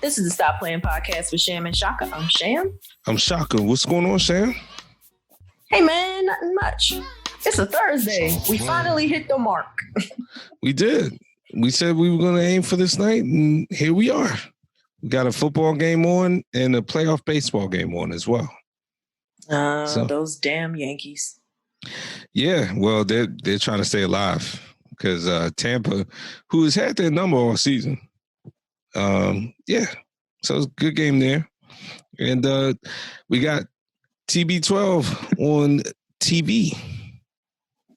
This is the Stop Playing Podcast with Sham and Shaka. I'm Sham. I'm Shaka. What's going on, Sham? Hey, man, nothing much. It's a Thursday. We finally hit the mark. We did. We said we were going to aim for this night, and here we are. We got a football game on and a playoff baseball game on as well. Those damn Yankees. Yeah, well, they're trying to stay alive because Tampa, who has had their number all season. Yeah, so it's a good game there. And we got TB12 on TV.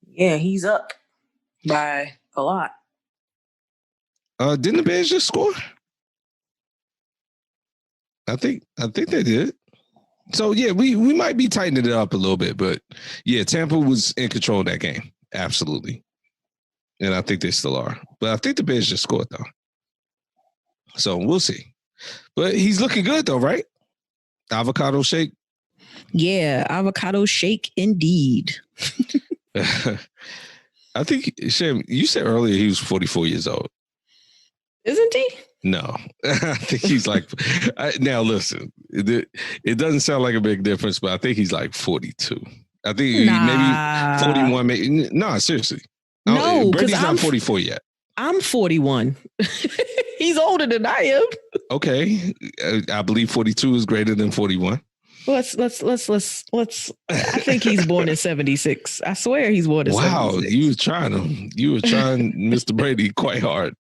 Yeah, he's up by a lot. Didn't the Bears just score? I think they did. So yeah, we might be tightening it up a little bit, but yeah, Tampa was in control of that game, absolutely, and I think they still are. But I think the Bears just scored though, so we'll see. But he's looking good though, right? Avocado shake. Yeah, avocado shake indeed. I think, Shem, you said earlier he was 44 years old. Isn't he? No, I think he's like, now listen, it doesn't sound like a big difference, but I think he's like 42. I think maybe 41. Maybe, no, seriously. No, Brady's not 44 yet. I'm 41. He's older than I am. Okay. I believe 42 is greater than 41. Let's. I think he's born in 76. I swear he's born in 76. Wow, you were trying him. You were trying Mr. Brady quite hard.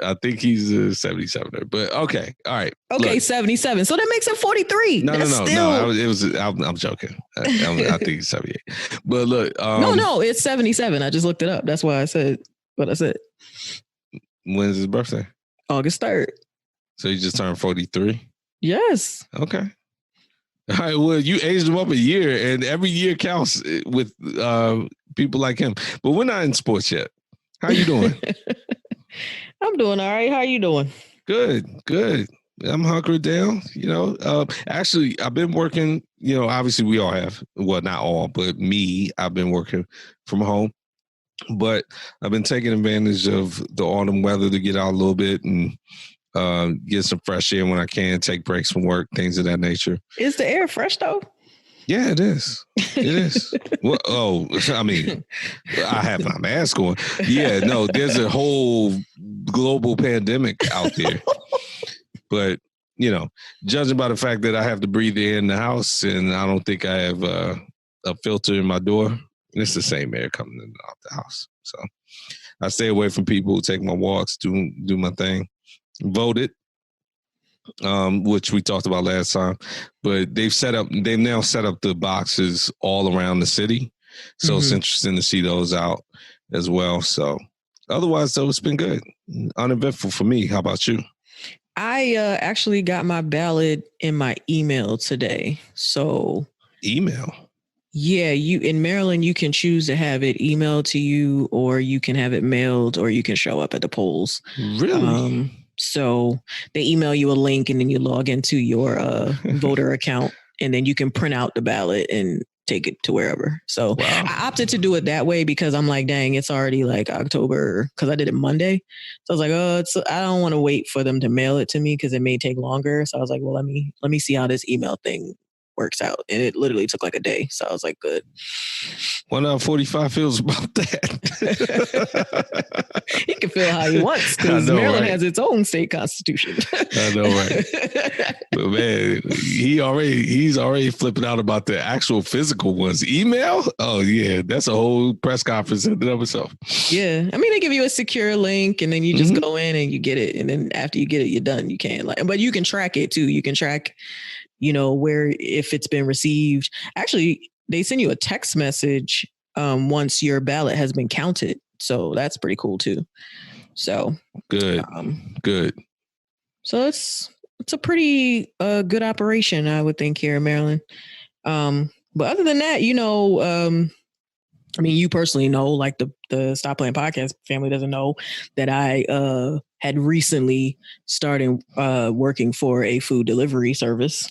I think he's a 77er, but okay, all right. Okay, look. 77. So that makes him 43. No. I'm joking. I think he's 78. But look, no, it's 77. I just looked it up. That's why I said what I said. When's his birthday? August 3rd. So he just turned 43. Yes. Okay. All right. Well, you aged him up a year, and every year counts with people like him. But we're not in sports yet. How you doing? I'm doing all right. How are you doing? Good. I'm hunkered down. Actually, I've been working, obviously we all have, well, not all, but me, I've been working from home, but I've been taking advantage of the autumn weather to get out a little bit and get some fresh air when I can, take breaks from work, things of that nature. Is the air fresh though? Yeah, it is. It is. Well, I mean, I have my mask on. Yeah, no, there's a whole global pandemic out there. But, judging by the fact that I have to breathe air in the house and I don't think I have a filter in my door, it's the same air coming in and out the house. So I stay away from people, take my walks, do my thing. Voted. Which we talked about last time, but they've now set up the boxes all around the city. So It's interesting to see those out as well. So otherwise though, it's been good. Uneventful for me. How about you? I actually got my ballot in my email today. So email? Yeah, in Maryland, you can choose to have it emailed to you, or you can have it mailed, or you can show up at the polls. Really? So they email you a link and then you log into your voter account and then you can print out the ballot and take it to wherever. So wow. I opted to do it that way because I'm like, dang, it's already like October because I did it Monday. So I was like, I don't want to wait for them to mail it to me because it may take longer. So I was like, well, let me see how this email thing works out. And it literally took like a day. So I was like, good. What 45 feels about that? He can feel how he wants because Maryland has its own state constitution. I know, right? But man, he's already flipping out about the actual physical ones. Email? Oh yeah, that's a whole press conference in and of itself. Yeah, I mean they give you a secure link and then you just go in and you get it, and then after you get it, you're done. You can't but you can track it too. You can track, where if it's been received. Actually, they send you a text message once your ballot has been counted. So that's pretty cool too. So good. Good. So it's a pretty good operation, I would think, here in Maryland. But other than that, I mean, you personally know, like the Stop Playing Podcast family doesn't know that I had recently started working for a food delivery service.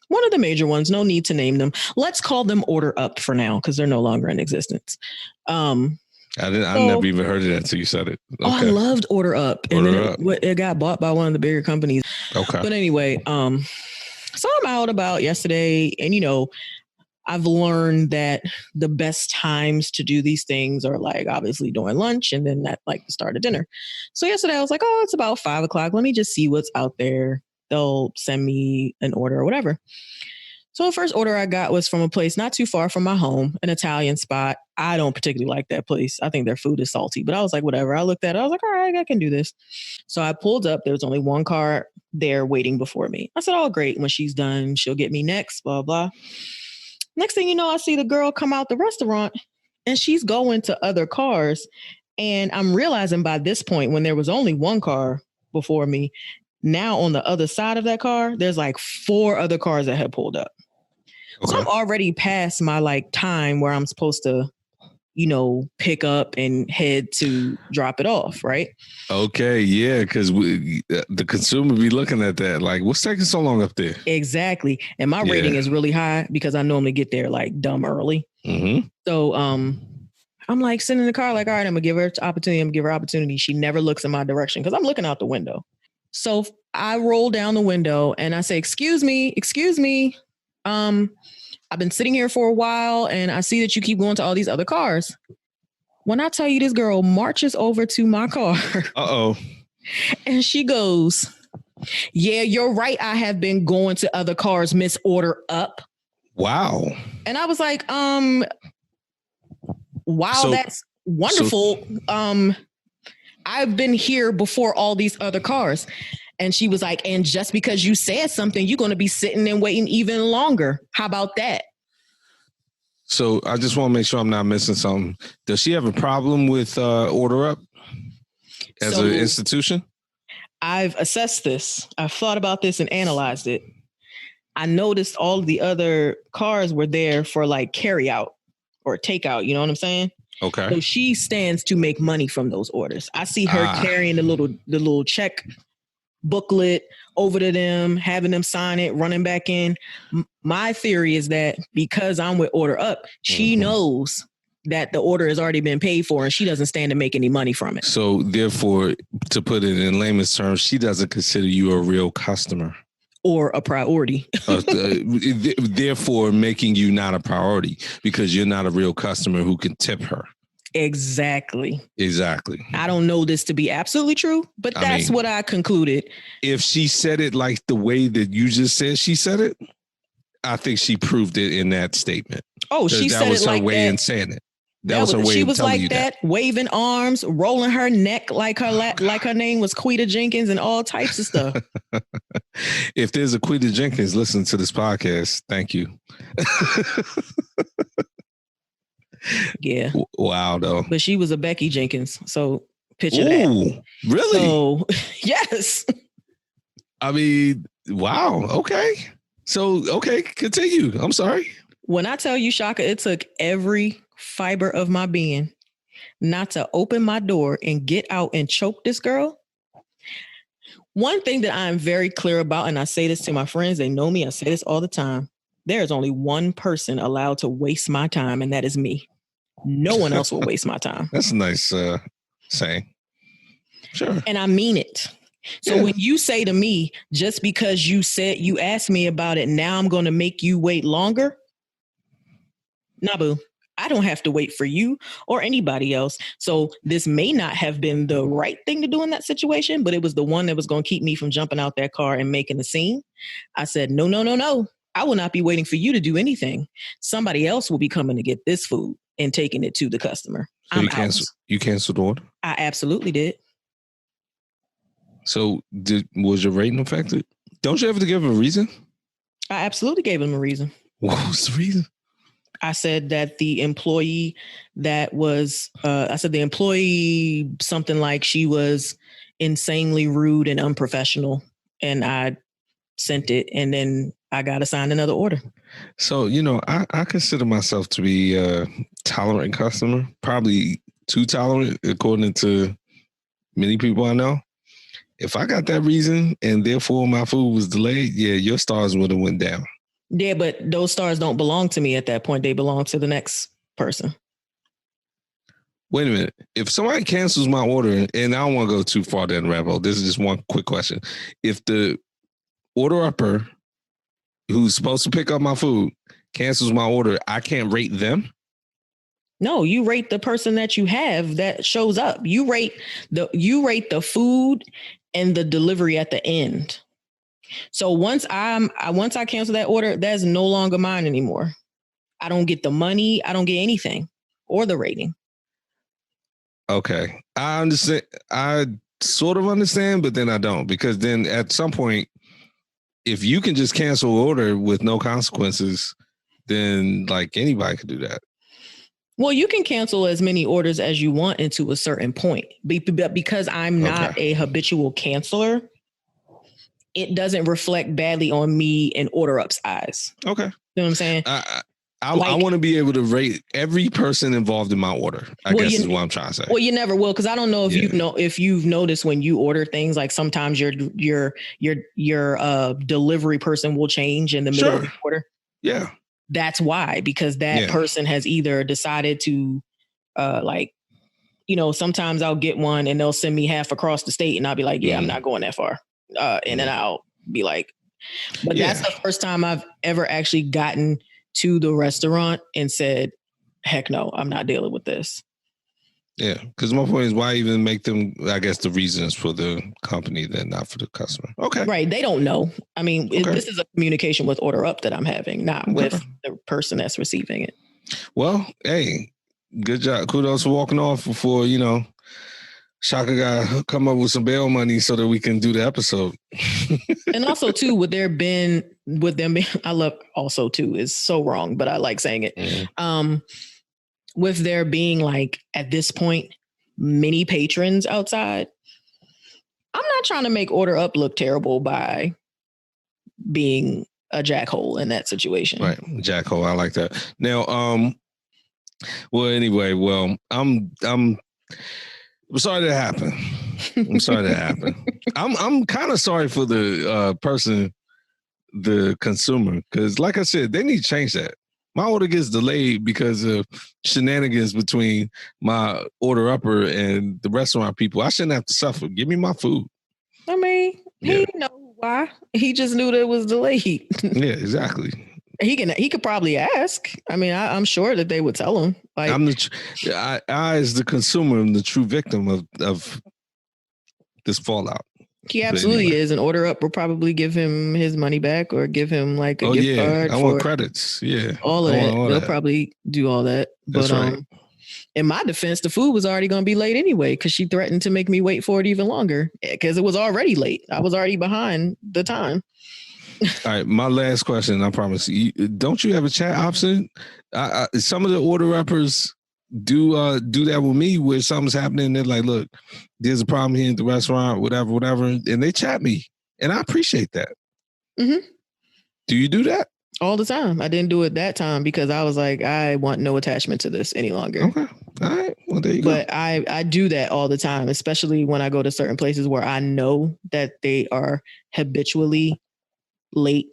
One of the major ones, no need to name them. Let's call them Order Up for now because they're no longer in existence. I never even heard of that until you said it. Okay. Oh, I loved Order Up. And then it got bought by one of the bigger companies. Okay. But anyway, so I'm out about yesterday, and I've learned that the best times to do these things are like obviously during lunch and then at like the start of dinner. So yesterday I was like, oh, it's about 5:00. Let me just see what's out there. They'll send me an order or whatever. So the first order I got was from a place not too far from my home, an Italian spot. I don't particularly like that place. I think their food is salty, but I was like, whatever. I looked at it. I was like, all right, I can do this. So I pulled up. There was only one car there waiting before me. I said, oh, great. When she's done, she'll get me next, blah, blah. Next thing you know, I see the girl come out the restaurant and she's going to other cars. And I'm realizing by this point, when there was only one car before me, now on the other side of that car, there's like 4 other cars that had pulled up. Okay. So I'm already past my like time where I'm supposed to, pick up and head to drop it off, right? Okay, yeah, because the consumer be looking at that like, what's taking so long up there? Exactly. And my rating is really high because I normally get there like dumb early. Mm-hmm. So I'm like sitting in the car like, all right, I'm going to give her opportunity. She never looks in my direction because I'm looking out the window. So I roll down the window and I say, excuse me. I've been sitting here for a while and I see that you keep going to all these other cars. When I tell you this girl marches over to my car. Uh-oh. And she goes, yeah, you're right. I have been going to other cars, Miss Order Up. Wow. And I was like, wow, that's wonderful. I've been here before all these other cars. And she was like, and just because you said something, you're going to be sitting and waiting even longer. How about that? So I just want to make sure I'm not missing something. Does she have a problem with Order Up as an institution? I've assessed this. I've thought about this and analyzed it. I noticed all of the other cars were there for like carry out or takeout. You know what I'm saying? Okay. So she stands to make money from those orders. I see her carrying the little check booklet over to them, having them sign it, running back in. My theory is that because I'm with Order Up, she knows that the order has already been paid for and she doesn't stand to make any money from it. So therefore, to put it in layman's terms, she doesn't consider you a real customer. Or a priority. Therefore, making you not a priority because you're not a real customer who can tip her. Exactly. I don't know this to be absolutely true, but that's what I concluded. If she said it like the way that you just said she said it, I think she proved it in that statement. Oh, she said it like that. That was her way in saying it. That was her way of telling you that. She was like that, waving arms, rolling her neck like her name was Quita Jenkins and all types of stuff. If there's a Quita Jenkins listening to this podcast, thank you. Yeah. Wow, though. But she was a Becky Jenkins. So picture that. Really? So, yes. I mean, wow. Okay. So, okay, continue. I'm sorry. When I tell you, Shaka, it took every fiber of my being not to open my door and get out and choke this girl. One thing that I'm very clear about, and I say this to my friends, they know me, I say this all the time. There is only one person allowed to waste my time, and that is me. No one else will waste my time. That's a nice saying. Sure. And I mean it. So when you say to me, just because you asked me about it, now I'm going to make you wait longer. Nah, boo. I don't have to wait for you or anybody else. So this may not have been the right thing to do in that situation, but it was the one that was going to keep me from jumping out that car and making a scene. I said, no. I will not be waiting for you to do anything. Somebody else will be coming to get this food and taking it to the customer. So you canceled the order? I absolutely did. So was your rating affected? Don't you have to give a reason? I absolutely gave him a reason. What was the reason? I said that the employee something like she was insanely rude and unprofessional. And I sent it and then I got assigned another order. So, I consider myself to be a tolerant customer, probably too tolerant according to many people I know. If I got that reason and therefore my food was delayed, your stars would have went down. Yeah, but those stars don't belong to me at that point. They belong to the next person. Wait a minute. If somebody cancels my order, and I don't want to go too far down the rabbit hole, this is just one quick question. If the order upper who's supposed to pick up my food cancels my order, I can't rate them? No, you rate the person that you have that shows up. You rate the food and the delivery at the end. So once I cancel that order, that's no longer mine anymore. I don't get the money. I don't get anything or the rating. Okay. I understand. I sort of understand, but then I don't, because then at some point, if you can just cancel order with no consequences, then like anybody could do that. Well, you can cancel as many orders as you want into a certain point. But because I'm not a habitual canceler, it doesn't reflect badly on me and Order Up's eyes. Okay. You know what I'm saying? I want to be able to rate every person involved in my order. I guess is what I'm trying to say. Well, you never will, because I don't know if you've noticed when you order things, like sometimes your delivery person will change in the middle of the order. Yeah. That's why, because that person has either decided to sometimes I'll get one and they'll send me half across the state and I'll be like, I'm not going that far. And then I'll be like, but that's the first time I've ever actually gotten to the restaurant and said, heck no, I'm not dealing with this. Yeah, because my point is, why even make them, I guess, the reasons for the company then, not for the customer? Okay. Right. They don't know. I mean, this is a communication with Order Up that I'm having, not with the person that's receiving it. Well, hey, good job. Kudos for walking off before, Shaka got come up with some bail money so that we can do the episode. And also, too, with them being, I love also, too, is so wrong, but I like saying it. Mm-hmm. With there being, like, at this point, many patrons outside, I'm not trying to make Order Up look terrible by being a jackhole in that situation. Right. Jackhole. I like that. Now, I'm sorry that happened. I'm kind of sorry for the person, the consumer, because like I said, they need to change that. My order gets delayed because of shenanigans between my order upper and the restaurant people. I shouldn't have to suffer. Give me my food. I mean, he didn't know why. He just knew that it was delayed. Yeah, exactly. He could probably ask. I mean, I'm sure that they would tell him. Like, I as the consumer, am the true victim of this fallout. He absolutely is. And Order Up will probably give him his money back or give him like a gift card. I want credits. Yeah. All of that. They'll probably do all that. That's right. In my defense, the food was already going to be late anyway, because she threatened to make me wait for it even longer because it was already late. I was already behind the time. All right. My last question, I promise. Don't you have a chat option? Some of the order uppers do that with me where something's happening. They're like, look, there's a problem here at the restaurant, whatever. And they chat me. And I appreciate that. Mm-hmm. Do you do that? All the time. I didn't do it that time because I was like, I want no attachment to this any longer. Okay. All right. Well, there you go. But I do that all the time, especially when I go to certain places where I know that they are habitually late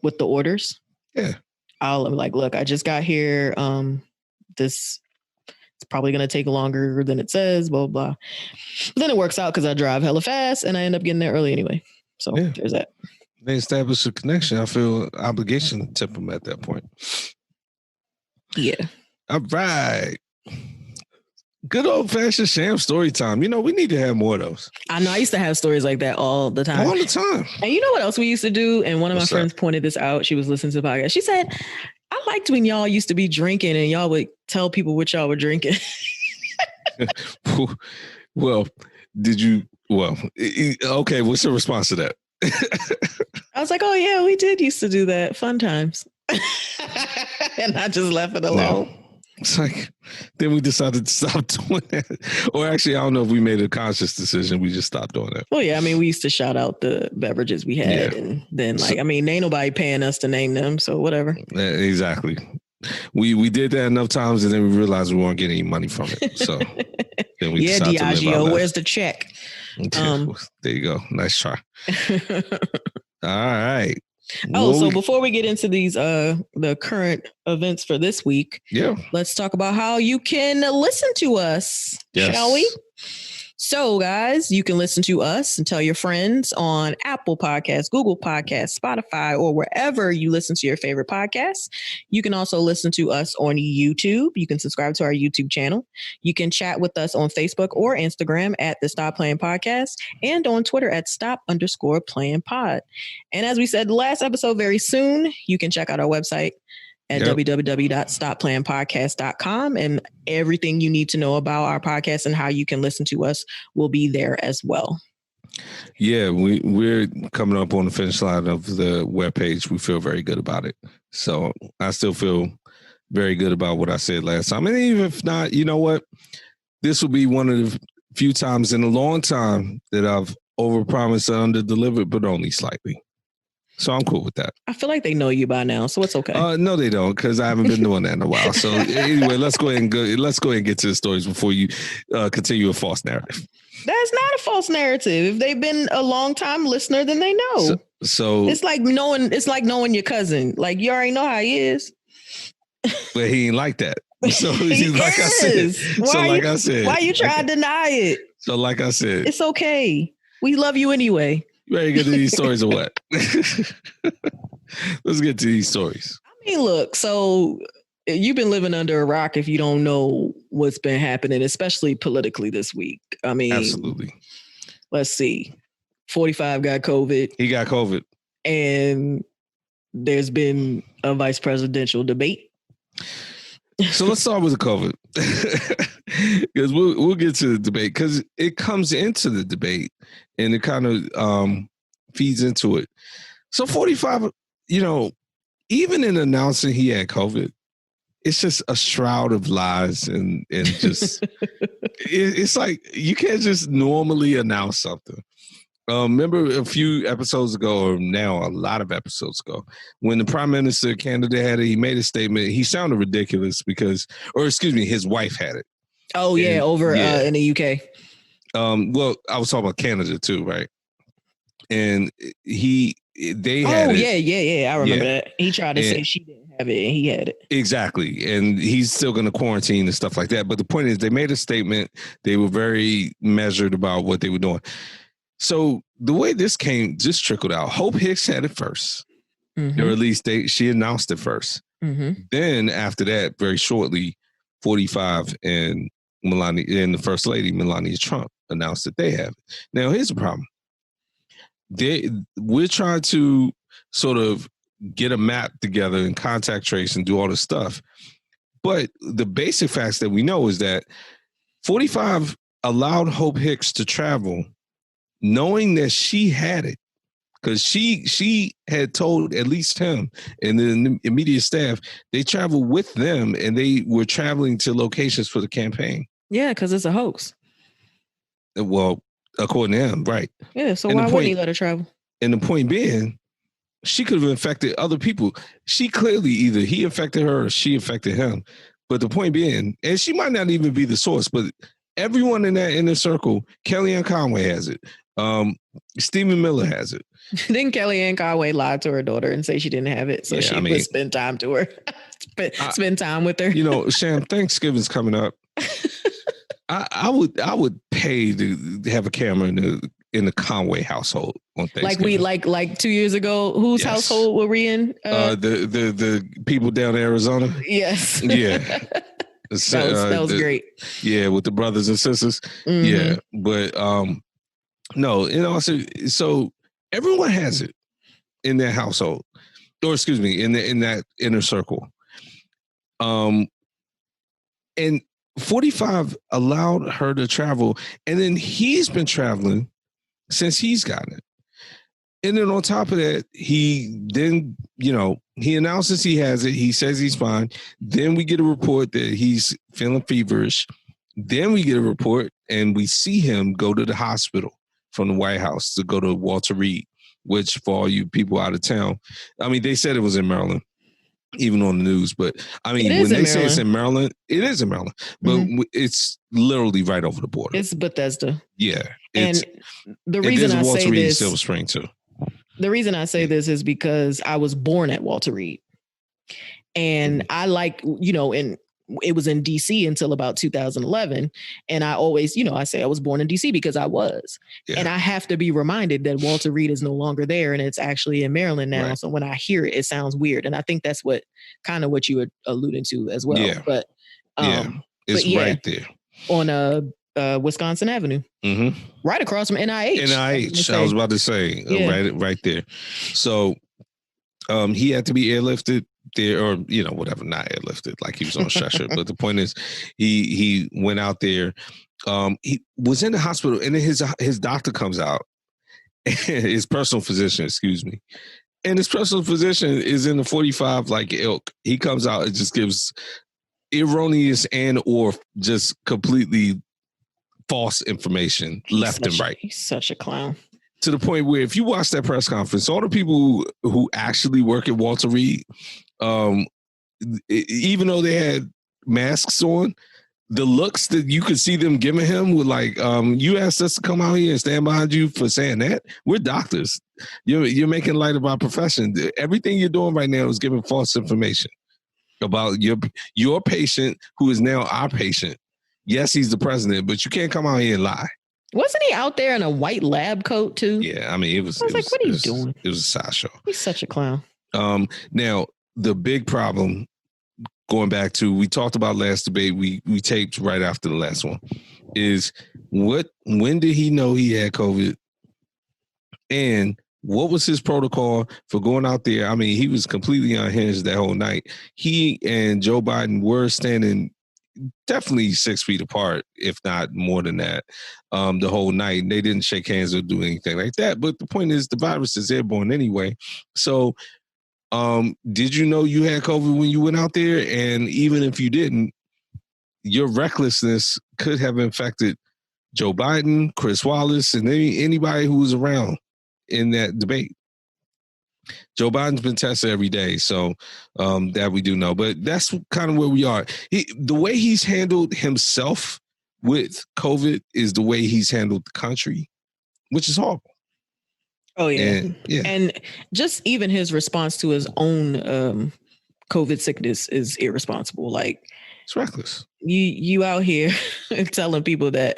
with the orders. Yeah. I'll be like, look, I just got here. This it's probably going to take longer than it says, blah, blah. But then it works out because I drive hella fast and I end up getting there early anyway. So there's that. They establish a connection. I feel obligation to tip them at that point. Yeah. All right. Good old fashioned sham story time. We need to have more of those. I know. I used to have stories like that all the time. All the time. And you know what else we used to do? And one of my friends pointed this out. She was listening to the podcast. She said, I liked when y'all used to be drinking and y'all would tell people what y'all were drinking. Well, okay. What's your response to that? I was like, oh yeah, we did used to do that. Fun times. And I just left it alone. No. It's like, then we decided to stop doing that. Or actually, I don't know if we made a conscious decision. We just stopped doing that. Well, yeah. I mean, we used to shout out the beverages we had. Yeah. And then ain't nobody paying us to name them. So whatever. Exactly. We did that enough times and then we realized we weren't getting any money from it. So then we decided Diageo, where's the check? There you go. Nice try. All right. So before we get into these the current events for this week, let's talk about how you can listen to us, shall we? So, guys, you can listen to us and tell your friends on Apple Podcasts, Google Podcasts, Spotify, or wherever you listen to your favorite podcasts. You can also listen to us on YouTube. You can subscribe to our YouTube channel. You can chat with us on Facebook or Instagram at the Stop Playing Podcast and on Twitter at stop_playing_pod. And as we said the last episode, very soon, you can check out our website at www.stopplayinpodcast.com, and everything you need to know about our podcast and how you can listen to us will be there as well. Yeah, we're coming up on the finish line of the webpage. We feel very good about it. So I still feel very good about what I said last time. And even if not, you know what? This will be one of the few times in a long time that I've overpromised and underdelivered, but only slightly. So I'm cool with that. I feel like they know you by now, so it's okay. No, they don't, because I haven't been doing that in a while. So anyway, let's go ahead and get to the stories before you continue a false narrative. That's not a false narrative. If they've been a long time listener, then they know. So it's like knowing your cousin. Like, you already know how he is. But he ain't like that. So like I said. Why you trying to deny it? So like I said, it's okay. We love you anyway. You ready to get to these stories or what? Let's get to these stories. I mean, look, so you've been living under a rock if you don't know what's been happening, especially politically this week. I mean, absolutely. Let's see. 45 got COVID. He got COVID. And there's been a vice presidential debate. So let's start with the COVID. Because we'll get to the debate, because it comes into the debate and it kind of feeds into it. So 45, even in announcing he had COVID, it's just a shroud of lies and just it's like you can't just normally announce something. Remember a few episodes ago, or now a lot of episodes ago, when the prime minister candidate he made a statement. He sounded ridiculous his wife had it. Oh, yeah, in the UK. Well, I was talking about Canada too, right? And they had it. Yeah. I remember that. He tried to say she didn't have it, and he had it. Exactly. And he's still going to quarantine and stuff like that. But the point is, they made a statement. They were very measured about what they were doing. So the way this trickled out, Hope Hicks had it first. Mm-hmm. Or at least she announced it first. Mm-hmm. Then after that, very shortly, 45 and Melania and the First Lady, Melania Trump, announced that they have it. Now, here's the problem. We're trying to sort of get a map together and contact trace and do all this stuff. But the basic facts that we know is that 45 allowed Hope Hicks to travel knowing that she had it, because she had told at least him and the immediate staff, they traveled with them and they were traveling to locations for the campaign. Yeah, because it's a hoax. Well, according to him, right. Yeah, so why wouldn't he let her travel? And the point being, she could have infected other people. She clearly either he infected her or she infected him. But the point being, and she might not even be the source, but everyone in that inner circle, Kellyanne Conway has it. Stephen Miller has it. Didn't Kellyanne Conway lie to her daughter and say she didn't have it? So she would spend time to her. spend time with her. Sham, Thanksgiving's coming up. I would pay to have a camera in the Conway household on Thanksgiving. Like 2 years ago. Whose household were we in? The people down in Arizona. Yes. Yeah. that was great. Yeah, with the brothers and sisters. Mm-hmm. Yeah, but no, so everyone has it in their household, or excuse me, in that inner circle. And 45 allowed her to travel, and then he's been traveling since he's gotten it. And then on top of that, he announces he has it. He says he's fine. Then we get a report that he's feeling feverish. Then we get a report and we see him go to the hospital from the White House to go to Walter Reed, which for all you people out of town, I mean, they said it was in Maryland, even on the news. But I mean, when they say it's in Maryland, it is in Maryland, but it's literally right over the border. It's Bethesda. Yeah. And the reason I say Walter Reed this, Silver Spring too. The reason I say this is because I was born at Walter Reed. And I like, and it was in DC until about 2011. And I always, I say I was born in DC because I was. Yeah. And I have to be reminded that Walter Reed is no longer there and it's actually in Maryland now. Right. So when I hear it, it sounds weird. And I think that's what you were alluding to as well. Yeah. But it's right there on Wisconsin Avenue, right across from NIH. NIH, I was about to say, right there. So he had to be airlifted there, or whatever, not airlifted like he was on a stretcher. But the point is, he went out there. He was in the hospital, and then his doctor comes out, his personal physician, excuse me, and his personal physician is in the 45 like ilk. He comes out and just gives erroneous and or just completely false information left and right. He's such a clown. To the point where if you watch that press conference, all the people who actually work at Walter Reed, even though they had masks on, the looks that you could see them giving him were like, you asked us to come out here and stand behind you for saying that? We're doctors. You're making light of our profession. Everything you're doing right now is giving false information about your patient who is now our patient. Yes, he's the president, but you can't come out here and lie. Wasn't he out there in a white lab coat too? Yeah, I mean, it was. I was like, what are you doing? It was a sideshow. He's such a clown. Now the big problem, going back to, we talked about last debate, we taped right after the last one, is when did he know he had COVID, and what was his protocol for going out there? I mean, he was completely unhinged that whole night. He and Joe Biden were standing definitely 6 feet apart, if not more than that, the whole night. They didn't shake hands or do anything like that. But the point is, the virus is airborne anyway. So did you know you had COVID when you went out there? And even if you didn't, your recklessness could have infected Joe Biden, Chris Wallace, and anybody who was around in that debate. Joe Biden's been tested every day, so that we do know. But that's kind of where we are. The way he's handled himself with COVID is the way he's handled the country, which is horrible. Oh, yeah. And just even his response to his own COVID sickness is irresponsible. Like, it's reckless. You out here telling people that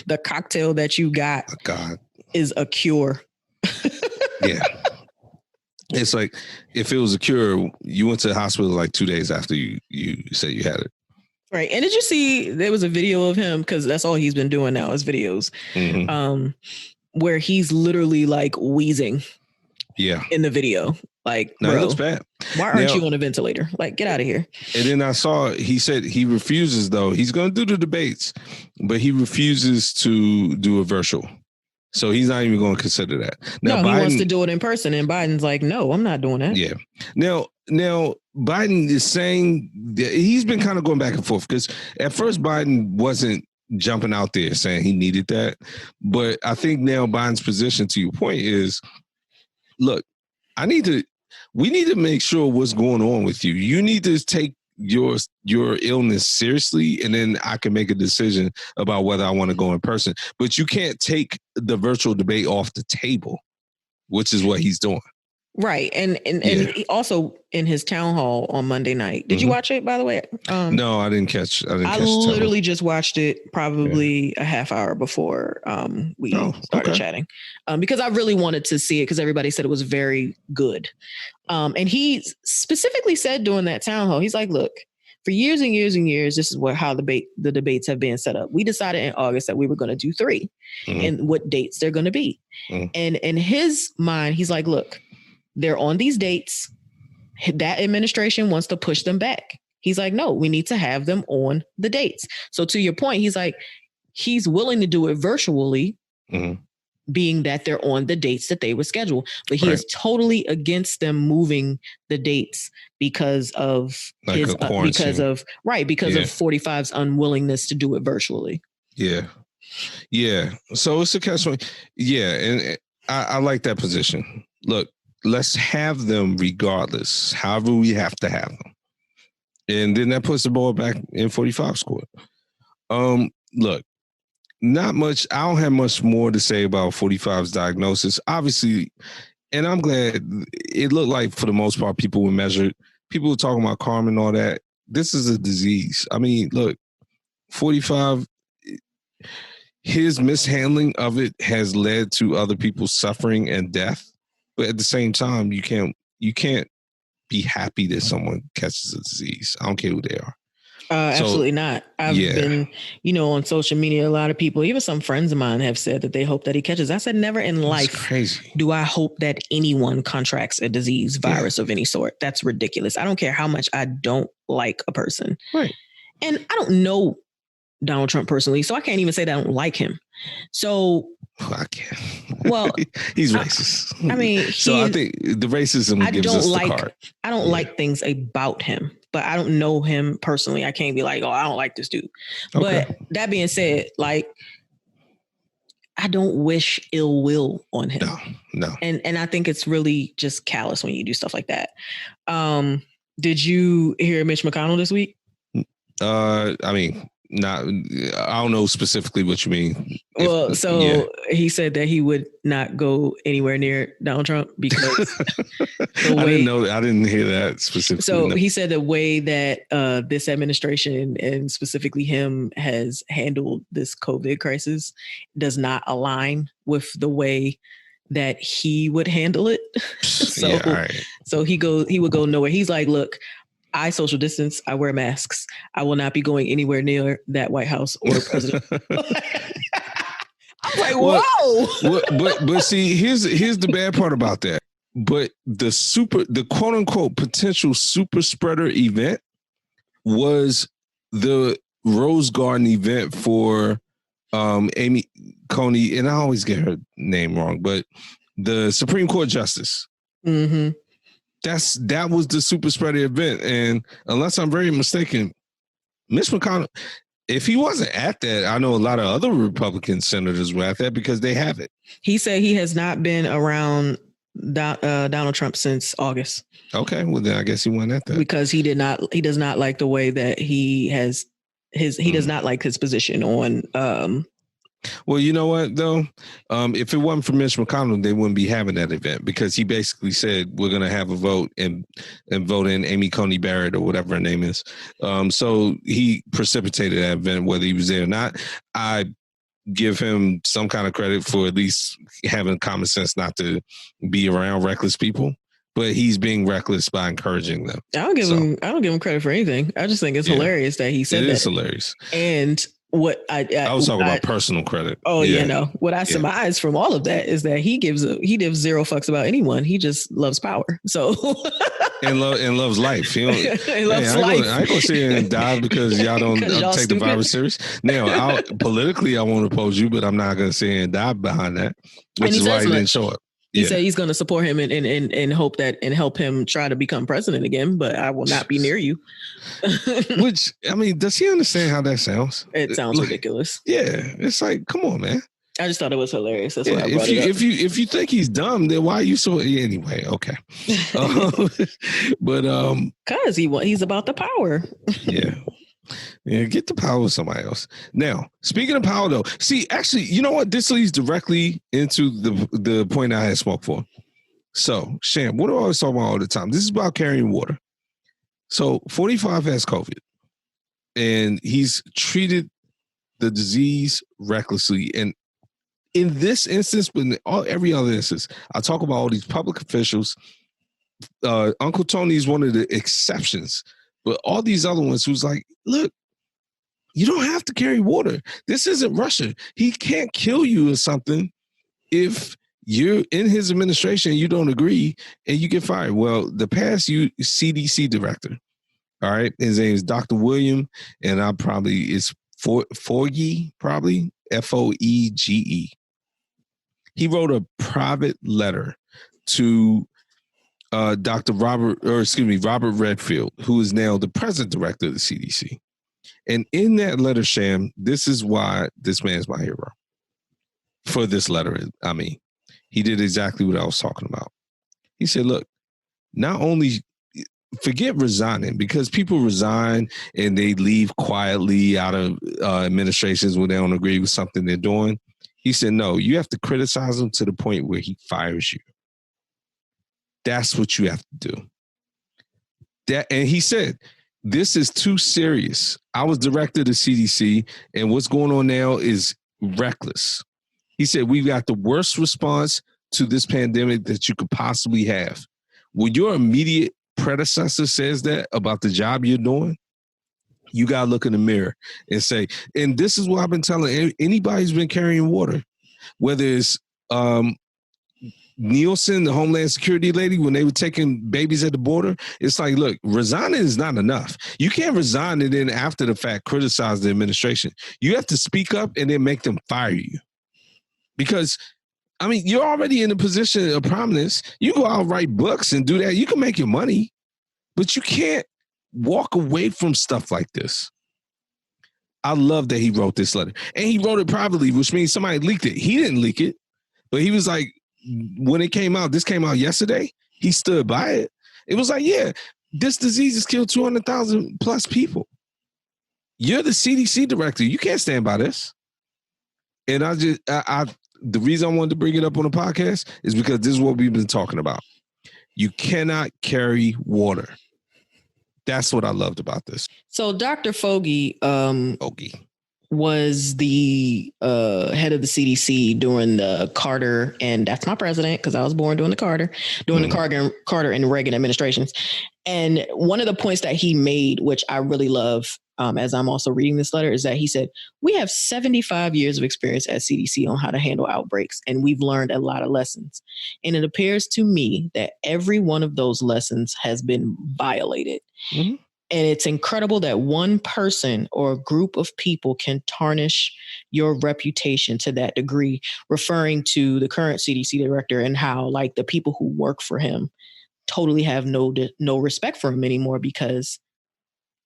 the cocktail that you got is a cure. Yeah. It's like, if it was a cure, you went to the hospital like 2 days after you said you had it. Right. And did you see, there was a video of him, because that's all he's been doing now is videos, where he's literally like wheezing in the video. Like, no, bro, it looks bad. Why aren't you on a ventilator? Like, get out of here. And then I saw, he said he refuses, though. He's going to do the debates, but he refuses to do a virtual. So he's not even going to consider that. Now, Biden, he wants to do it in person, and Biden's like, no, I'm not doing that. Yeah. Now Biden is saying that he's been kind of going back and forth, because at first Biden wasn't jumping out there saying he needed that. But I think now Biden's position, to your point, is, look, we need to make sure what's going on with you. You need to take your illness seriously, and then I can make a decision about whether I want to go in person. But you can't take the virtual debate off the table, which is what he's doing. Right. And he also, in his town hall on Monday night, did you watch it, by the way? No, I didn't catch. I literally just watched it probably a half hour before we started chatting, because I really wanted to see it, because everybody said it was very good. And he specifically said during that town hall, he's like, look, for years and years and years, this is how the debates have been set up. We decided in August that we were going to do 3 and what dates they're going to be. And in his mind, he's like, look, they're on these dates. That administration wants to push them back. He's like, no, we need to have them on the dates. So to your point, he's like, he's willing to do it virtually, being that they're on the dates that they were scheduled. But he is totally against them moving the dates because of like his, because of 45's unwillingness to do it virtually. Yeah. Yeah. So it's a catch. Yeah. And I like that position. Look, let's have them regardless, however we have to have them. And then that puts the ball back in 45's court. Look, not much. I don't have much more to say about 45's diagnosis. Obviously, And I'm glad it looked like for the most part people were measured. People were talking about karma and all that. This is a disease. I mean, look, 45, his mishandling of it has led to other people's suffering and death. But at the same time, you can't be happy that someone catches a disease. I don't care who they are. Absolutely not. I've been, on social media, a lot of people, even some friends of mine have said that they hope that he catches. I said, never in life do I hope that anyone contracts a disease, virus of any sort. That's ridiculous. I don't care how much I don't like a person. Right. And I don't know Donald Trump personally, so I can't even say that I don't like him. So I can't. Well, he's racist. I mean, so I think the racism gives us the card. I don't like things about him, but I don't know him personally. I can't be like, oh, I don't like this dude. Okay. But that being said, like, I don't wish ill will on him. No. And I think it's really just callous when you do stuff like that. Did you hear Mitch McConnell this week? I mean, I don't know specifically what you mean. Well, he said that he would not go anywhere near Donald Trump because I didn't know that. I didn't hear that specifically. So he said the way that this administration and specifically him has handled this COVID crisis does not align with the way that he would handle it. So he would go nowhere. He's like, look, I social distance. I wear masks. I will not be going anywhere near that White House or president. I'm like, whoa. But see, here's the bad part about that. But the quote unquote potential super spreader event was the Rose Garden event for Amy Coney, and I always get her name wrong, but the Supreme Court Justice. Mm-hmm. That was the super spreader event. And unless I'm very mistaken, Mitch McConnell, if he wasn't at that, I know a lot of other Republican senators were at that because they have it. He said he has not been around Donald Trump since August. Okay, well then I guess he went at that. Because he does not like the way that he has he does not like his position on well, you know what, though? If it wasn't for Mitch McConnell, they wouldn't be having that event because he basically said we're going to have a vote and vote in Amy Coney Barrett or whatever her name is. So he precipitated that event, whether he was there or not. I give him some kind of credit for at least having common sense not to be around reckless people. But he's being reckless by encouraging them. I don't give him credit for anything. I just think it's hilarious that he said that. It is hilarious. And what I was talking about personal credit. Oh yeah, no. What I surmise from all of that is that he gives zero fucks about anyone. He just loves power. So and loves life. He loves life. I ain't gonna sit here and die because y'all don't take the virus serious. Now, politically, I won't oppose you, but I'm not gonna sit here and die behind that, which is why he didn't show up. He said he's going to support him and hope that and help him try to become president again, but I will not be near you. Which, I mean, does he understand how that sounds? It sounds ridiculous. Yeah. It's like, come on, man. I just thought it was hilarious. That's why I brought it up. If you think he's dumb, then why are you so anyway? Okay. But because he's about the power. Yeah, get the power with somebody else. Now, speaking of power, though, see, actually, you know what? This leads directly into the point I had spoke for. So, Sham, what do I always talk about all the time? This is about carrying water. So, 45 has COVID, and he's treated the disease recklessly. And in this instance, but in every other instance, I talk about all these public officials. Uncle Tony is one of the exceptions. But all these other ones who's like, look, you don't have to carry water. This isn't Russia. He can't kill you or something if you're in his administration and you don't agree and you get fired. Well, the past CDC director, all right, his name is Dr. William, and it's Foege, probably, Foege. He wrote a private letter to Robert Redfield, who is now the present director of the CDC. And in that letter, Sham, this is why this man's my hero. For this letter, I mean, he did exactly what I was talking about. He said, look, not only forget resigning, because people resign and they leave quietly out of administrations when they don't agree with something they're doing. He said, no, you have to criticize him to the point where he fires you. That's what you have to do. And he said, this is too serious. I was director of the CDC, and what's going on now is reckless. He said, we've got the worst response to this pandemic that you could possibly have. When your immediate predecessor says that about the job you're doing, you got to look in the mirror and say, and this is what I've been telling anybody who's been carrying water, whether it's Nielsen, the Homeland Security lady, when they were taking babies at the border, it's like, look, resigning is not enough. You can't resign and then after the fact criticize the administration. You have to speak up and then make them fire you. Because, I mean, you're already in a position of prominence. You go out and write books and do that. You can make your money, but you can't walk away from stuff like this. I love that he wrote this letter. And he wrote it privately, which means somebody leaked it. He didn't leak it, but he was like, when it came out, this came out yesterday, he stood by it. It was like, yeah, this disease has killed 200,000 plus people. You're the CDC director. You can't stand by this. And the reason I wanted to bring it up on the podcast is because this is what we've been talking about. You cannot carry water. That's what I loved about this. So Dr. Foggy, was the head of the CDC during the Carter, and that's my president because I was born during the Carter and Reagan administrations. And one of the points that he made, which I really love, as I'm also reading this letter, is that he said, we have 75 years of experience at CDC on how to handle outbreaks, and we've learned a lot of lessons. And it appears to me that every one of those lessons has been violated. Mm-hmm. And it's incredible that one person or a group of people can tarnish your reputation to that degree, referring to the current CDC director and how, like, the people who work for him totally have no respect for him anymore because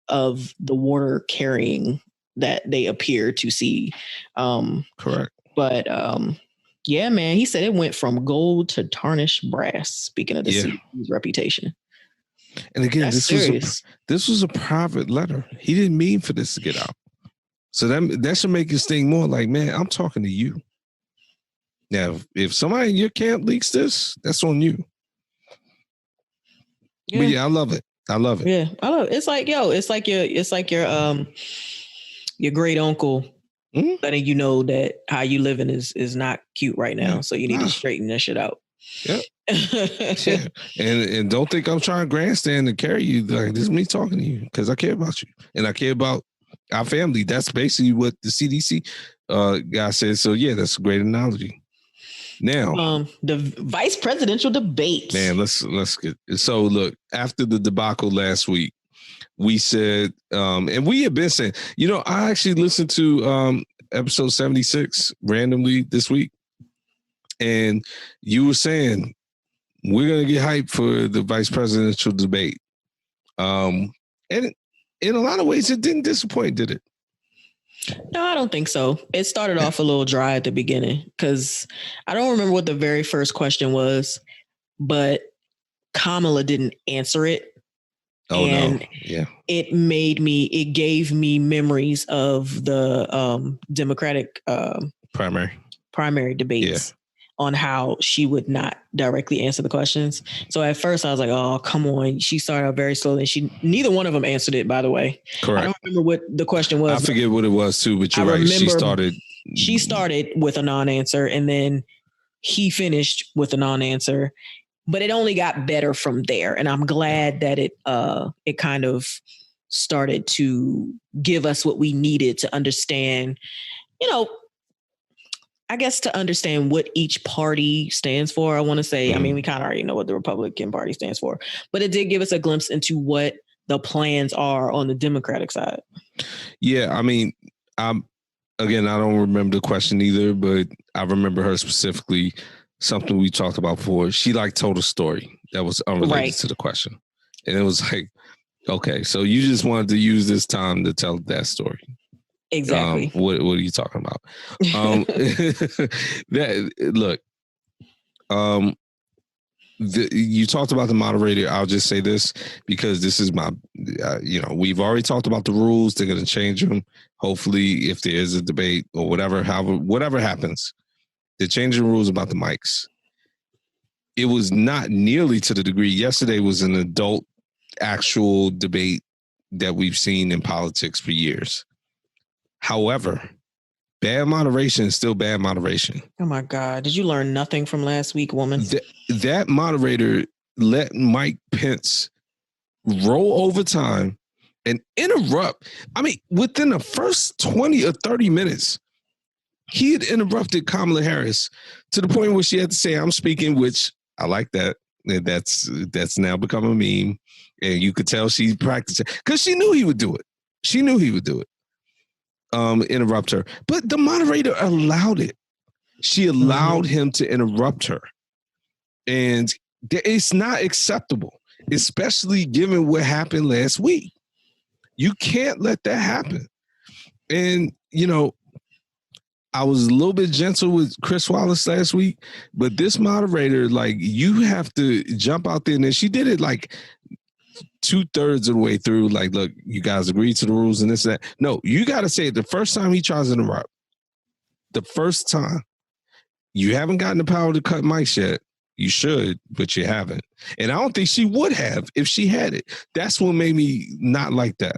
of the water carrying that they appear to see. Correct. But yeah, man, he said it went from gold to tarnished brass, speaking of the CDC's reputation. And again, this was a private letter. He didn't mean for this to get out. So that should make us think more like, man, I'm talking to you. Now, if somebody in your camp leaks this, that's on you. Yeah. But yeah, I love it. I love it. Yeah, I love it. It's like your great uncle letting you know that how you living is not cute right now. Yeah. So you need to straighten that shit out. Yep. Yeah. And don't think I'm trying to grandstand and carry you. Like, this is me talking to you because I care about you and I care about our family. That's basically what the CDC guy said. So yeah, that's a great analogy. Now, the vice presidential debate. Man, let's get. So look, after the debacle last week, we said, and we have been saying, I actually listened to episode 76 randomly this week. And you were saying, we're going to get hyped for the vice presidential debate. And in a lot of ways, it didn't disappoint, did it? No, I don't think so. It started off a little dry at the beginning because I don't remember what the very first question was, but Kamala didn't answer it. Oh, and no. Yeah. It gave me memories of the Democratic primary debates. Yeah. On how she would not directly answer the questions. So at first I was like, oh, come on. She started out very slowly. Neither one of them answered it, by the way. Correct. I don't remember what the question was. I forget what it was too, but you're right. She started with a non-answer and then he finished with a non-answer, but it only got better from there. And I'm glad that it kind of started to give us what we needed to understand, I guess to understand what each party stands for. I want to say, I mean, we kind of already know what the Republican Party stands for, but it did give us a glimpse into what the plans are on the Democratic side. Yeah. I mean, again, I don't remember the question either, but I remember her specifically, something we talked about before. She told a story that was unrelated to the question. And it was like, okay, so you just wanted to use this time to tell that story. Exactly. What are you talking about? You talked about the moderator. I'll just say this because this is my, we've already talked about the rules. They're going to change them. Hopefully, if there is a debate or whatever happens, they're changing rules about the mics. it was not nearly to the degree. Yesterday was an adult actual debate that we've seen in politics for years. However, bad moderation is still bad moderation. Oh my God. Did you learn nothing from last week, woman? That moderator let Mike Pence roll over time and interrupt. I mean, within the first 20 or 30 minutes, he had interrupted Kamala Harris to the point where she had to say, I'm speaking, which I like that. And that's now become a meme. And you could tell she practiced it because she knew he would do it. She knew he would do it. Interrupt her. But the moderator allowed it. She allowed him to interrupt her. And it's not acceptable, especially given what happened last week. You can't let that happen. And, you know, I was a little bit gentle with Chris Wallace last week, but this moderator, like, you have to jump out there. And she did it like 2/3 of the way through. Like, look, you guys agreed to the rules and this and that. No, you got to say it the first time he tries to interrupt. The first time. You haven't gotten the power to cut mics yet. You should, but you haven't. And I don't think she would have if she had it. That's what made me not like that.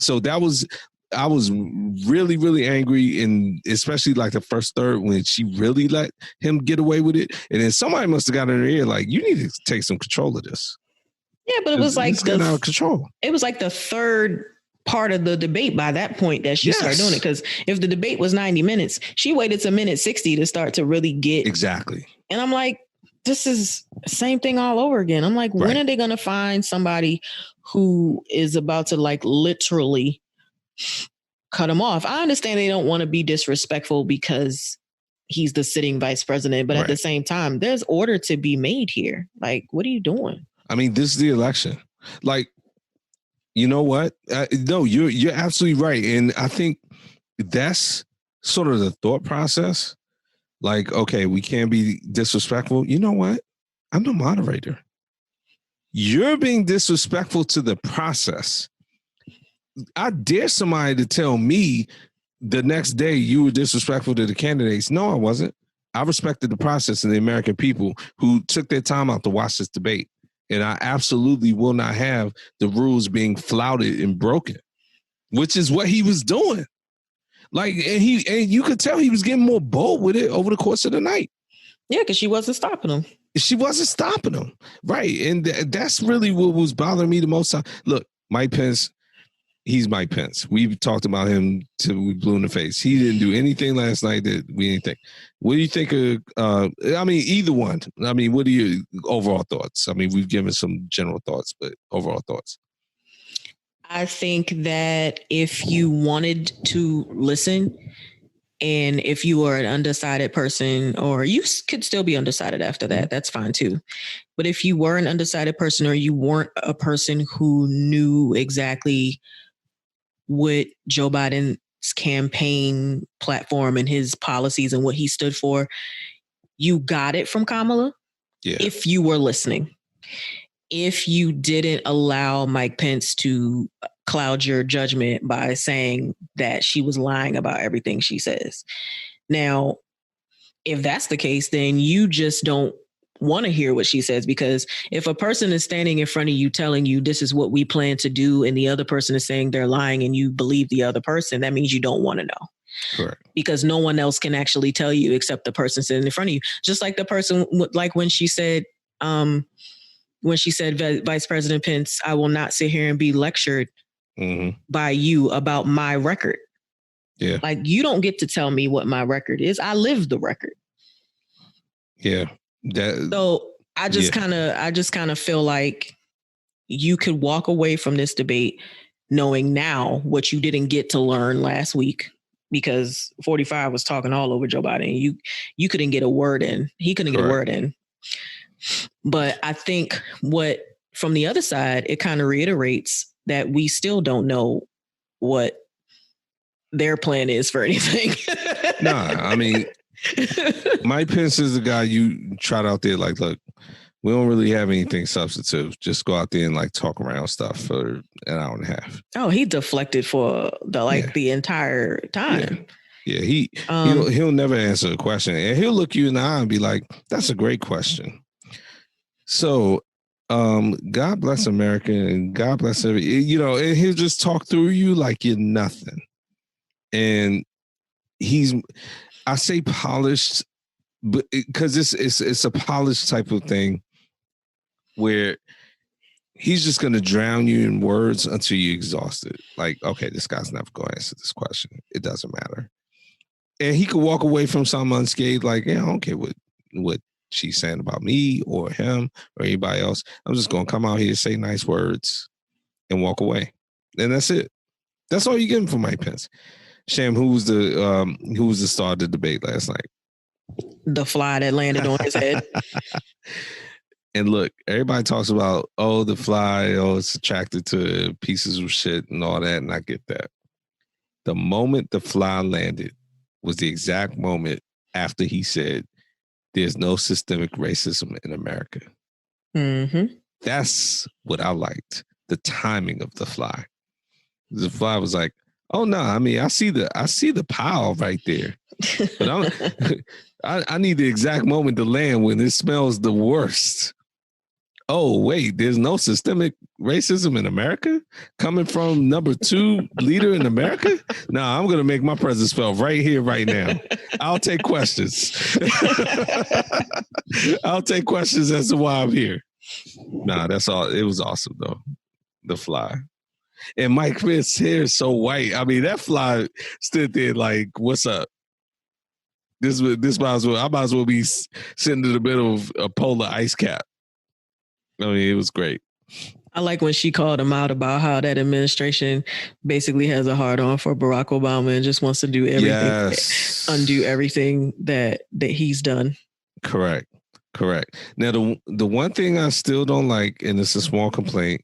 So I was really, really angry, and especially like the first third when she really let him get away with it. And then somebody must have got in her ear like, you need to take some control of this. Yeah, but it was like out of control. It was like the third part of the debate by that point that she started doing it. Because if the debate was 90 minutes, she waited to minute 60 to start to really get exactly. And I'm like, this is the same thing all over again. I'm like, when are they going to find somebody who is about to like literally cut him off? I understand they don't want to be disrespectful because he's the sitting vice president, but at the same time, there's order to be made here. Like, what are you doing? I mean, this is the election. Like, you know what? No, you're absolutely right. And I think that's sort of the thought process. Like, okay, we can't be disrespectful. You know what? I'm the moderator. You're being disrespectful to the process. I dare somebody to tell me the next day you were disrespectful to the candidates. No, I wasn't. I respected the process and the American people who took their time out to watch this debate. And I absolutely will not have the rules being flouted and broken, which is what he was doing. Like, and you could tell he was getting more bold with it over the course of the night. Yeah, because she wasn't stopping him. She wasn't stopping him. Right. And that's really what was bothering me the most. Look, Mike Pence, he's Mike Pence. We've talked about him till we blew in the face. He didn't do anything last night that we didn't think. What do you think of, I mean, either one. I mean, what are your overall thoughts? I mean, we've given some general thoughts, but overall thoughts. I think that if you wanted to listen and if you are an undecided person, or you could still be undecided after that, that's fine too. But if you were an undecided person or you weren't a person who knew exactly what Joe Biden's campaign platform and his policies and what he stood for, you got it from Kamala if you were listening. If you didn't allow Mike Pence to cloud your judgment by saying that she was lying about everything she says. Now, if that's the case, then you just don't want to hear what she says, because if a person is standing in front of you telling you this is what we plan to do and the other person is saying they're lying and you believe the other person, that means you don't want to know. Correct. Because no one else can actually tell you except the person sitting in front of you. Just like the person, like when she said, Vice President Pence, I will not sit here and be lectured by you about my record. Yeah. Like, you don't get to tell me what my record is. I live the record. Yeah. So I just kind of feel like you could walk away from this debate knowing now what you didn't get to learn last week, because 45 was talking all over Joe Biden. You couldn't get a word in. He couldn't get a word in. But I think from the other side, it kind of reiterates that we still don't know what their plan is for anything. Nah, I mean, Mike Pence is the guy you trot out there like, look, we don't really have anything substantive. Just go out there and like talk around stuff for an hour and a half. Oh, he deflected for the entire time. Yeah, he'll never answer a question, and he'll look you in the eye and be like, that's a great question. So, God bless America and God bless and he'll just talk through you like you're nothing. And I say polished, but because it's a polished type of thing where he's just going to drown you in words until you're exhausted. Like, okay, this guy's never going to answer this question. It doesn't matter. And he could walk away from something unscathed, like, yeah, I don't care what she's saying about me or him or anybody else. I'm just going to come out here, say nice words, and walk away. And that's it. That's all you're getting from Mike Pence. Sham, who was the star of the debate last night? The fly that landed on his head. And look, everybody talks about, the fly, it's attracted to pieces of shit and all that, and I get that. The moment the fly landed was the exact moment after he said, there's no systemic racism in America. Mm-hmm. That's what I liked. The timing of the fly. The fly was like, oh no, I mean, I see the pile right there. But I need the exact moment to land when it smells the worst. Oh, wait, there's no systemic racism in America coming from number 2 leader in America? No, I'm going to make my presence felt right here, right now. I'll take questions. I'll take questions as to why I'm here. Nah, that's all. It was awesome, though. The fly. And Mike Pence's hair is so white. I mean, that fly stood there like, what's up? This might as well, I might as well be sitting in the middle of a polar ice cap. I mean, it was great. I like when she called him out about how that administration basically has a hard on for Barack Obama and just wants to do everything, undo everything that he's done. Correct. Now, the one thing I still don't like, and it's a small complaint,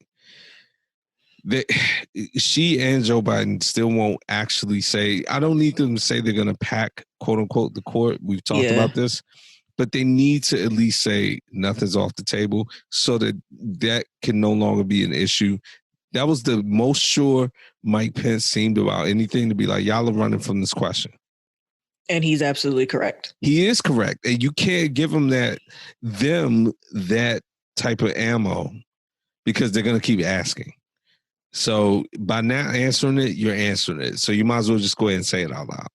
that she and Joe Biden still won't actually say, I don't need them to say they're going to pack, quote unquote, the court. We've talked about this. But they need to at least say nothing's off the table so that can no longer be an issue. That was the most sure Mike Pence seemed about anything, to be like, y'all are running from this question. And he's absolutely correct. He is correct. And you can't give them that type of ammo because they're going to keep asking. So by not answering it, you're answering it. So you might as well just go ahead and say it out loud.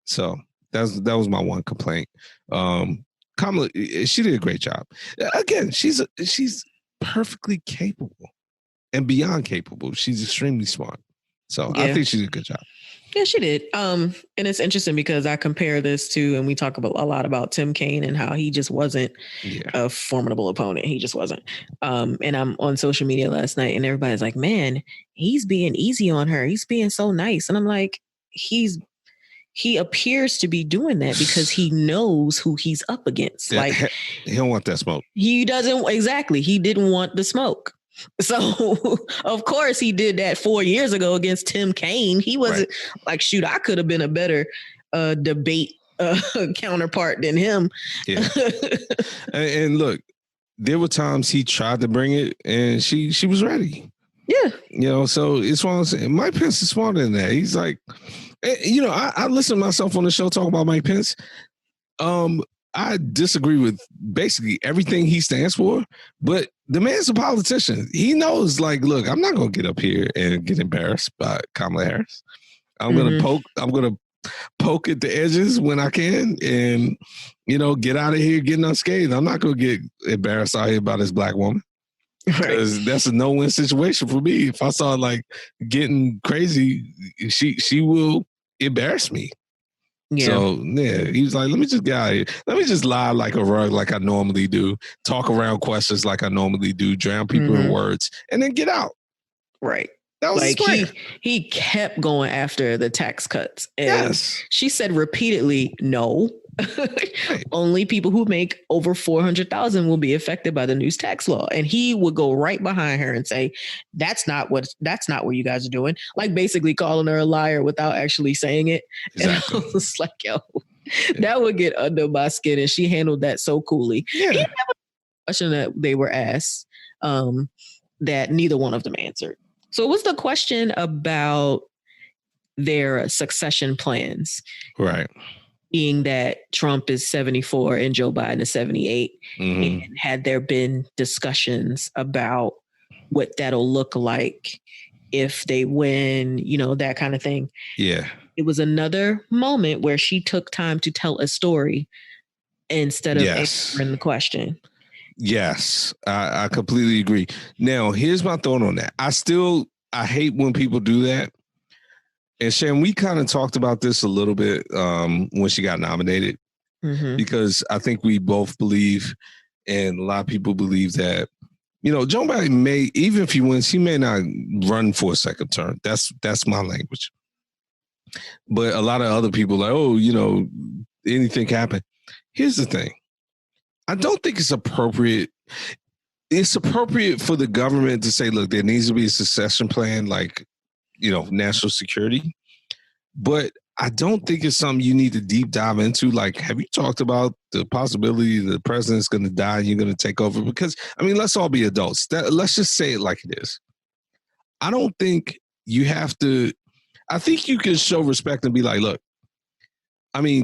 So that was my one complaint. Kamala, she did a great job. Again, she's perfectly capable and beyond capable. She's extremely smart. So I think she did a good job. Yeah, she did. And it's interesting because I compare this to, and we talk a lot about Tim Kaine and how he just wasn't a formidable opponent. He just wasn't. And I'm on social media last night and everybody's like, man, he's being easy on her. He's being so nice. And I'm like, he appears to be doing that because he knows who he's up against. Like, he don't want that smoke. He doesn't. Exactly. He didn't want the smoke. So of course he did that 4 years ago against Tim Kaine. He wasn't like, shoot, I could have been a better debate counterpart than him. Yeah. and look, there were times he tried to bring it and she was ready. Yeah. So it's one of those, Mike Pence is smarter than that. He's like, I listen to myself on the show talk about Mike Pence. I disagree with basically everything he stands for, but the man's a politician. He knows, like, look, I'm not going to get up here and get embarrassed by Kamala Harris. I'm going to poke at the edges when I can and, get out of here getting unscathed. I'm not going to get embarrassed out here by this black woman. Because that's a no-win situation for me. If I saw like getting crazy, she will embarrass me. Yeah. So he was like, let me just get out of here. Let me just lie like a rug like I normally do, talk around questions like I normally do, drown people in words, and then get out. Right. That was like he kept going after the tax cuts. And she said repeatedly, no. Only people who make over 400,000 will be affected by the new tax law. And he would go right behind her and say, that's not what you guys are doing. Like basically calling her a liar without actually saying it. Exactly. And I was like, yo, that would get under my skin. And she handled that so coolly. Yeah. He never question that they were asked that neither one of them answered. So it was the question about their succession plans. Right. being that Trump is 74 and Joe Biden is 78. And had there been discussions about what that'll look like if they win, that kind of thing. Yeah. It was another moment where she took time to tell a story instead of answering the question. Yes, I completely agree. Now, here's my thought on that. I hate when people do that. And Shan, we kind of talked about this a little bit when she got nominated, because I think we both believe, and a lot of people believe that, Joe Biden may, even if he wins, he may not run for a second term. That's my language. But a lot of other people are like, anything can happen. Here's the thing. I don't think it's appropriate. It's appropriate for the government to say, look, there needs to be a succession plan, like, national security. But I don't think it's something you need to deep dive into. Like, have you talked about the possibility that the president's going to die and you're going to take over? Because, let's all be adults. Let's just say it like it is. I don't think you have to. I think you can show respect and be like, look,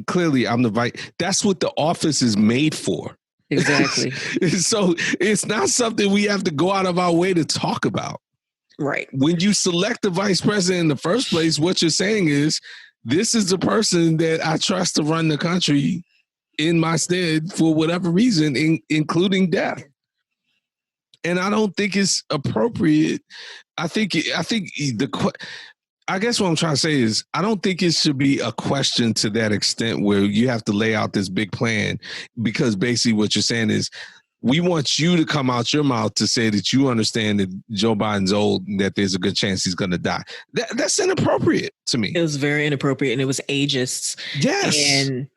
clearly I'm the vice. That's what the office is made for. Exactly. So it's not something we have to go out of our way to talk about. Right. When you select the vice president in the first place, what you're saying is, this is the person that I trust to run the country in my stead for whatever reason, including death. And I don't think it's appropriate. I guess what I'm trying to say is, I don't think it should be a question to that extent where you have to lay out this big plan, because basically what you're saying is, we want you to come out your mouth to say that you understand that Joe Biden's old and that there's a good chance he's going to die. That's inappropriate to me. It was very inappropriate, and it was ageist. Yes. And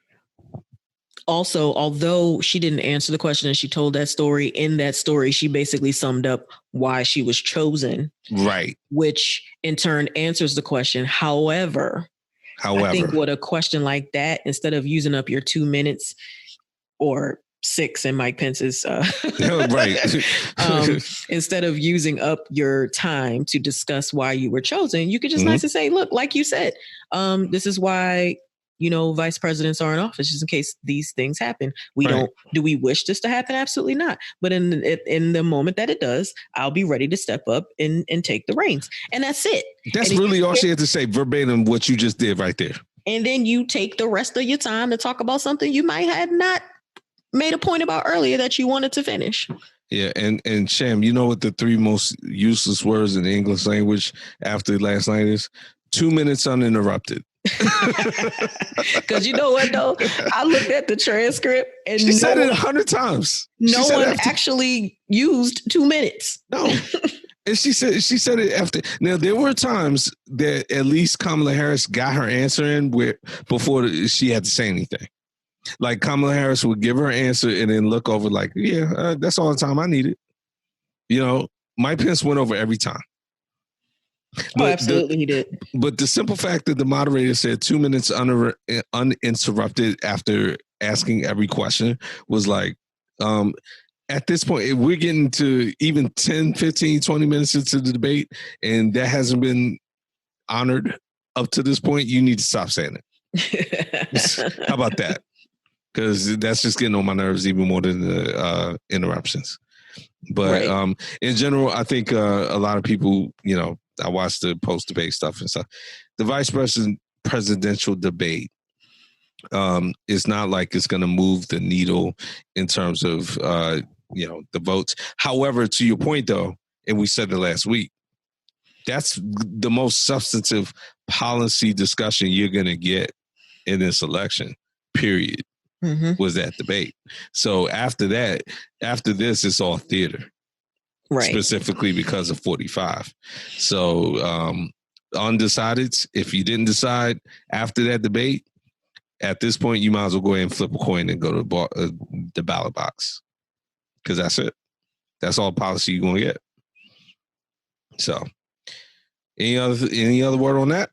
also, although she didn't answer the question and she told that story, in that story, she basically summed up why she was chosen. Right. Which in turn answers the question. However, I think with a question like that, instead of using up your 2 minutes or 6 in Mike Pence's, right. Instead of using up your time to discuss why you were chosen, you could just nicely say, look, like you said, this is why, vice presidents are in office, just in case these things happen. Do we wish this to happen? Absolutely not. But in the moment that it does, I'll be ready to step up and take the reins. And that's it. That's really all she had to say, verbatim, what you just did right there. And then you take the rest of your time to talk about something you might have not made a point about earlier that you wanted to finish. Yeah, and Sham, you know what the 3 most useless words in the English language after last night is? 2 minutes uninterrupted. Because you know what, though? I looked at the transcript and she said it 100 times. No one actually used 2 minutes. No. And she said it after. Now, there were times that at least Kamala Harris got her answer in before she had to say anything. Like, Kamala Harris would give her answer and then look over like, that's all the time I needed. Mike Pence went over every time. But absolutely, he did. But the simple fact that the moderator said 2 minutes uninterrupted after asking every question was like, at this point, if we're getting to even 10, 15, 20 minutes into the debate, and that hasn't been honored up to this point, you need to stop saying it. How about that? Because that's just getting on my nerves even more than the interruptions. But in general, I think a lot of people, I watched the post-debate stuff and stuff. The vice presidential debate is not like it's going to move the needle in terms of, the votes. However, to your point, though, and we said it last week, that's the most substantive policy discussion you're going to get in this election, period. Was that debate. So after this, it's all theater. Right. Specifically because of 45. So undecideds, if you didn't decide after that debate, at this point, you might as well go ahead and flip a coin and go to the ballot box. Because that's it. That's all policy you're going to get. So any other word on that?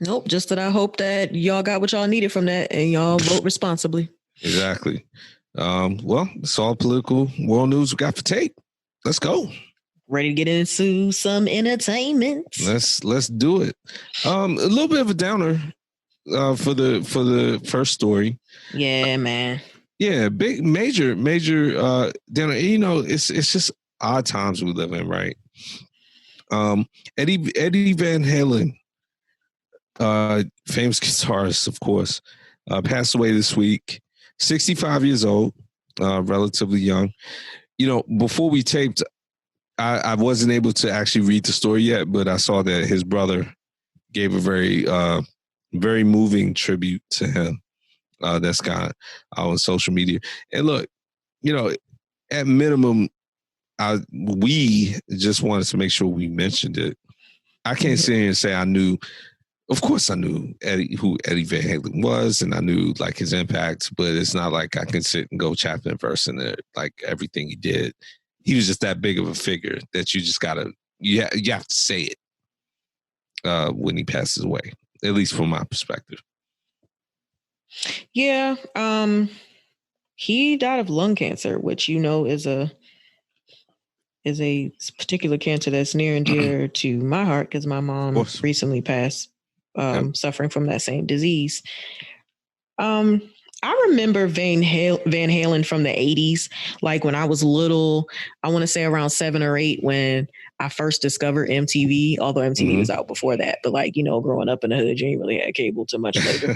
Nope. Just that I hope that y'all got what y'all needed from that and y'all vote responsibly. Exactly. Well, it's all political world news we got for tape. Let's go. Ready to get into some entertainment. Let's do it. A little bit of a downer. for the first story. Yeah, man. Yeah, big major. You know, it's just odd times we live in, right? Eddie Van Halen, famous guitarist, of course, passed away this week. 65 years old, relatively young. You know, before we taped, I wasn't able to actually read the story yet, but I saw that his brother gave a very moving tribute to him. That's got out on social media. And look, you know, at minimum, we just wanted to make sure we mentioned it. I can't sit here and say I knew. Of course, I knew who Eddie Van Halen was, and I knew like his impact. But it's not like I can sit and go chapter and verse in it, like everything he did. He was just that big of a figure that you just gotta you have to say it when he passes away. At least from my perspective. Yeah, he died of lung cancer, which you know is a particular cancer that's near and dear to my heart because my mom recently passed, suffering from that same disease. I remember Van Halen from the 80s, like when I was little, I want to say around 7 or 8 when I first discovered MTV, although MTV was out before that. But like, you know, growing up in the hood, you ain't really had cable too much later.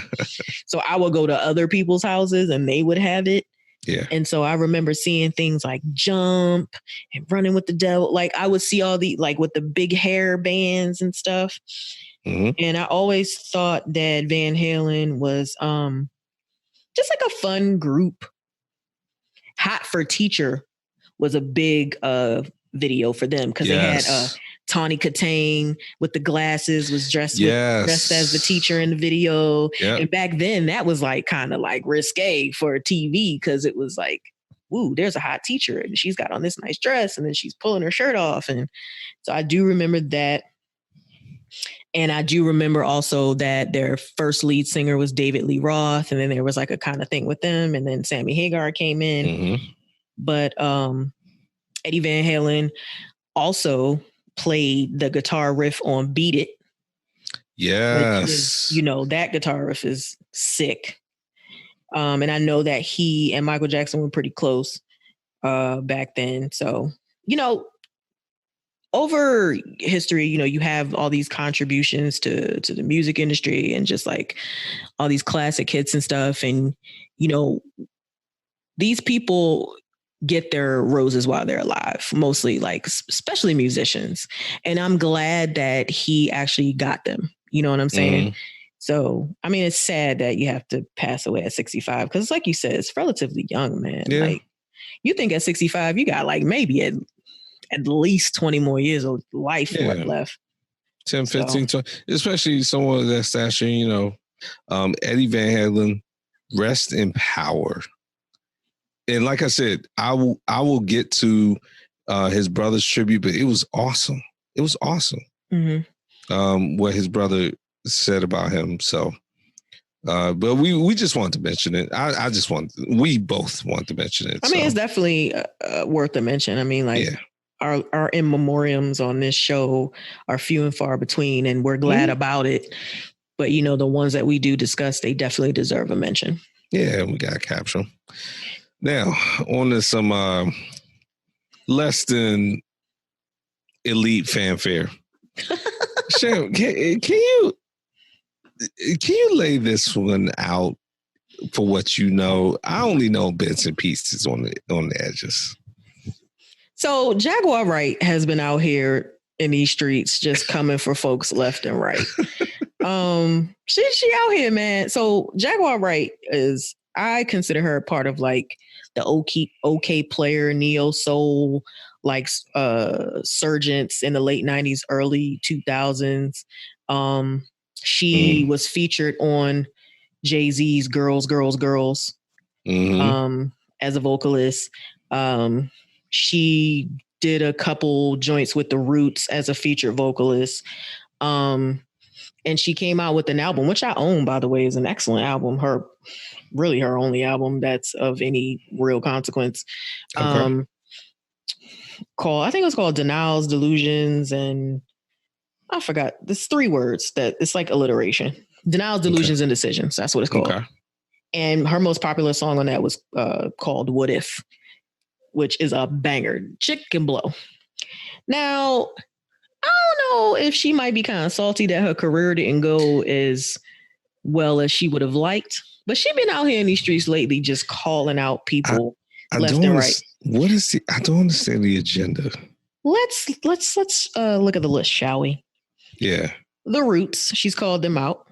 So I would go to other people's houses and they would have it. Yeah. And so I remember seeing things like Jump and Running with the Devil. Like I would see all the, like with the big hair bands and stuff. And I always thought that Van Halen was just like a fun group. Hot for Teacher was a big video for them because they had Tawny Katane with the glasses was dressed as the teacher in the video. Yep. And back then that was like kind of like risque for TV because it was like, ooh, there's a hot teacher and she's got on this nice dress and then she's pulling her shirt off. And so I do remember that. And I do remember also that their first lead singer was David Lee Roth. And then there was like a kind of thing with them. And then Sammy Hagar came in. But Eddie Van Halen also played the guitar riff on Beat It. Yes. Is, you know, that guitar riff is sick. And I know that he and Michael Jackson were pretty close back then. So, you know, over history, you know, you have all these contributions to the music industry and just like all these classic hits and stuff. And, you know, these people get their roses while they're alive, mostly like, especially musicians. And I'm glad that he actually got them. You know what I'm saying? So, I mean, it's sad that you have to pass away at 65 because like you said, it's relatively young, man. Yeah. Like you think at 65, you got like maybe at least 20 more years of life left. 10, 15, 20, especially someone of that stature, you know, Eddie Van Halen, rest in power. And like I said, I will get to his brother's tribute, but it was awesome. It was awesome. What his brother said about him. So, but we just wanted to mention it. We both want to mention it. I mean, it's definitely worth a mention. I mean, like, our in memoriams on this show are few and far between, and we're glad about it. But, you know, the ones that we do discuss, they definitely deserve a mention. Yeah, we got to capture them. Now, on to some less than elite fanfare. Sharon, can you lay this one out for what you know? I only know bits and pieces on the edges. So Jaguar Wright has been out here in these streets just coming for folks left and right. She out here, man. So Jaguar Wright I consider her part of like the OK player, neo soul, like surgents in the late 90s, early 2000s. She was featured on Jay-Z's Girls, Girls, Girls as a vocalist. She did a couple joints with The Roots as a featured vocalist. And she came out with an album, which I own, by the way, is an excellent album. Her only album that's of any real consequence. I think it was called Denials, Delusions, and I forgot. There's 3 words that it's like alliteration. Denials, Delusions, and Decisions. That's what it's called. Okay. And her most popular song on that was called What If, which is a banger. Chick can blow. Now, I don't know if she might be kind of salty that her career didn't go as well as she would have liked, but she's been out here in these streets lately just calling out people left and right. I don't understand the agenda. Let's look at the list, shall we? Yeah. The Roots, she's called them out.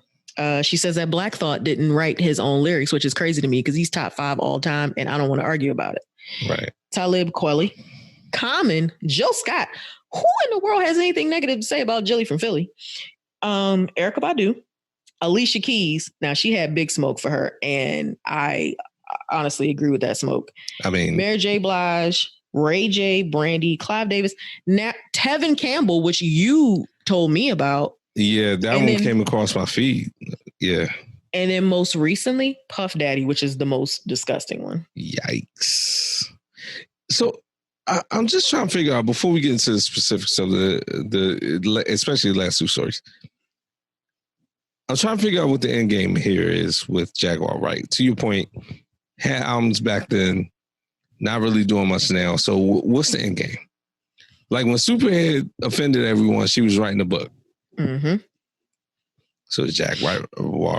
She says that Black Thought didn't write his own lyrics, which is crazy to me because he's top 5 all time, and I don't want to argue about it. Right. Talib Kweli, Common, Jill Scott. Who in the world has anything negative to say about Jilly from Philly? Erykah Badu, Alicia Keys. Now, she had big smoke for her, and I honestly agree with that smoke. I mean, Mary J. Blige, Ray J, Brandy, Clive Davis, Tevin Campbell, which you told me about. Yeah, that one came across my feed. Yeah. And then most recently, Puff Daddy, which is the most disgusting one. Yikes. So I'm just trying to figure out, before we get into the specifics of the especially the last 2 stories, I'm trying to figure out what the end game here is with Jaguar Wright. To your point, had albums back then, not really doing much now. So what's the end game? Like when Superhead offended everyone, she was writing a book. Mm-hmm. So is Jaguar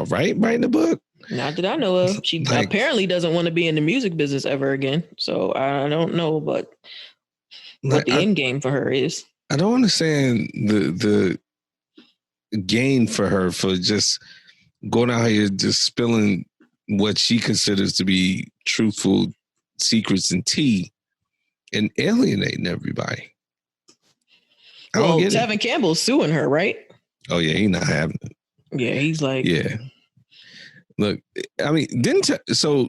Wright writing a book? Not that I know of. She apparently doesn't want to be in the music business ever again. So I don't know, but what the end game for her is. I don't understand the gain for her for just going out here just spilling what she considers to be truthful secrets and tea and alienating everybody. Well, Tevin Campbell's suing her, right? Oh yeah, he's not having it. Yeah, he's like, yeah. Look, I mean, so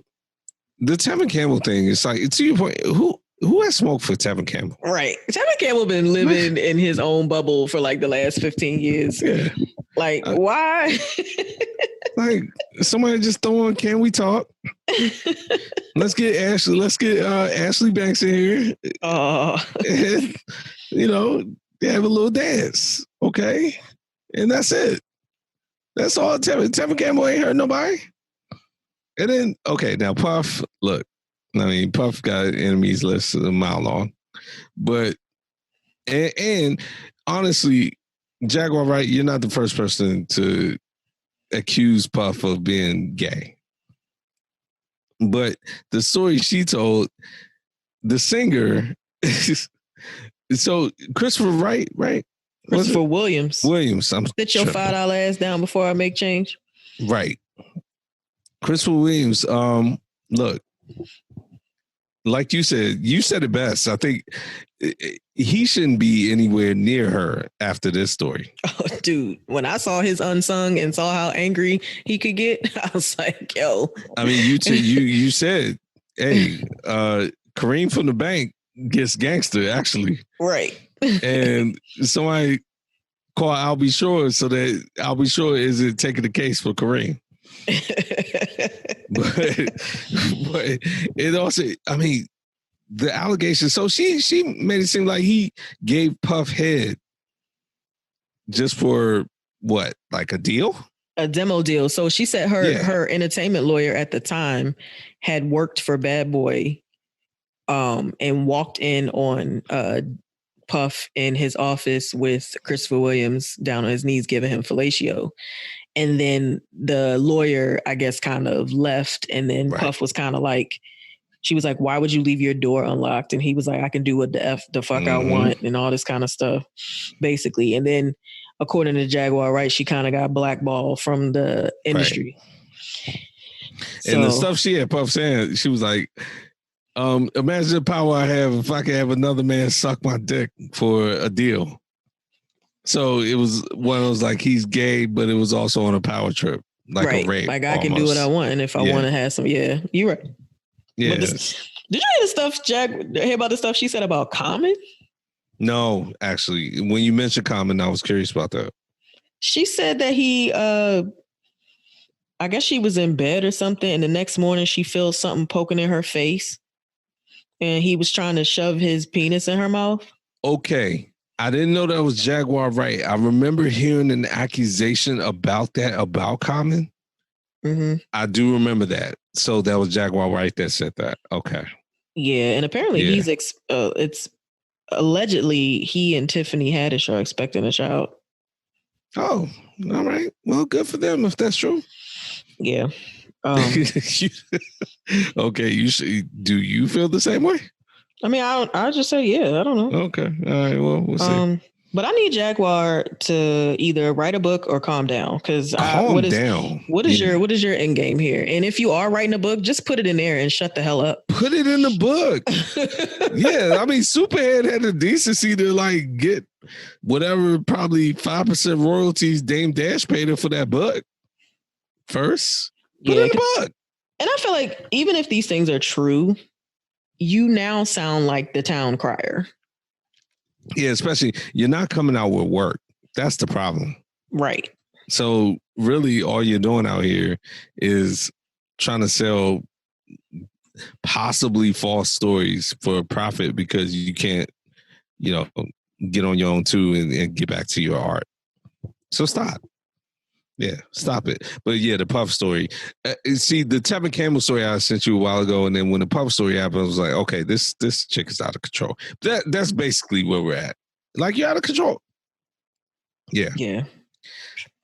the Tevin Campbell thing is like, to your point, who has smoked for Tevin Campbell? Right. Tevin Campbell been living in his own bubble for like the last 15 years. Yeah. Like, why? Like, somebody just throw on Can We Talk? Let's get Ashley Banks in here. And, have a little dance. Okay. And that's it. That's all. Tevin Campbell ain't hurt nobody. And then, okay, now Puff, look, I mean, Puff got enemies list a mile long. But, and honestly, Jaguar Wright, you're not the first person to accuse Puff of being gay. But the story she told, the singer, so Christopher Wright, right? Christopher Williams. Sit your $5 ass down before I make change. Right. Christopher Williams, look, like you said it best. I think he shouldn't be anywhere near her after this story. Oh, dude, when I saw his Unsung and saw how angry he could get, I was like, yo. I mean, you said, hey, Kareem from the bank gets gangster, actually. Right. And somebody called I'll Be Sure so that I'll Be Sure isn't taking the case for Kareem. but it also, I mean, the allegation. So she made it seem like he gave Puff head just for what, like a deal? A demo deal. So she said her entertainment lawyer at the time had worked for Bad Boy, and walked in on Puff in his office with Christopher Williams down on his knees giving him fellatio. And then the lawyer, I guess, kind of left. And then Puff was kind of like, she was like, why would you leave your door unlocked? And he was like, I can do what the fuck I want and all this kind of stuff, basically. And then according to Jaguar Wright, she kind of got blackballed from the industry. Right. And the stuff she had Puff saying, she was like, imagine the power I have if I could have another man suck my dick for a deal. So it was one of those, like, he's gay, but it was also on a power trip, like a rape. Like I can do what I want, and if I want to have some, you're right. Yeah. Did you hear the stuff, hear about the stuff she said about Common? No, actually, when you mentioned Common, I was curious about that. She said that he, I guess she was in bed or something, and the next morning she feels something poking in her face, and he was trying to shove his penis in her mouth. Okay. I didn't know that was Jaguar Wright. I remember hearing an accusation about Common. Mm-hmm. I do remember that. So that was Jaguar Wright that said that. Okay. Yeah, and apparently it's allegedly he and Tiffany Haddish are expecting a child. Oh, all right. Well, good for them if that's true. Yeah. Okay. Do you feel the same way? I mean, I just say yeah. I don't know. Okay. All right. Well, we'll see. But I need Jaguar to either write a book or calm down. Because what is your end game here? And if you are writing a book, just put it in there and shut the hell up. Put it in the book. Yeah, I mean, Superhead had the decency to like get whatever, probably 5% royalties Dame Dash paid her for that book first. Put it in the book. And I feel like even if these things are true, you now sound like the town crier. Yeah, especially you're not coming out with work. That's the problem. Right. So really all you're doing out here is trying to sell possibly false stories for a profit because you can't, get on your own too and get back to your art. So stop. Yeah, stop it. But yeah, the Puff story. See, the Tevin Campbell story I sent you a while ago, and then when the Puff story happened, I was like, okay, this chick is out of control. That's basically where we're at. Like, you're out of control. Yeah. Yeah.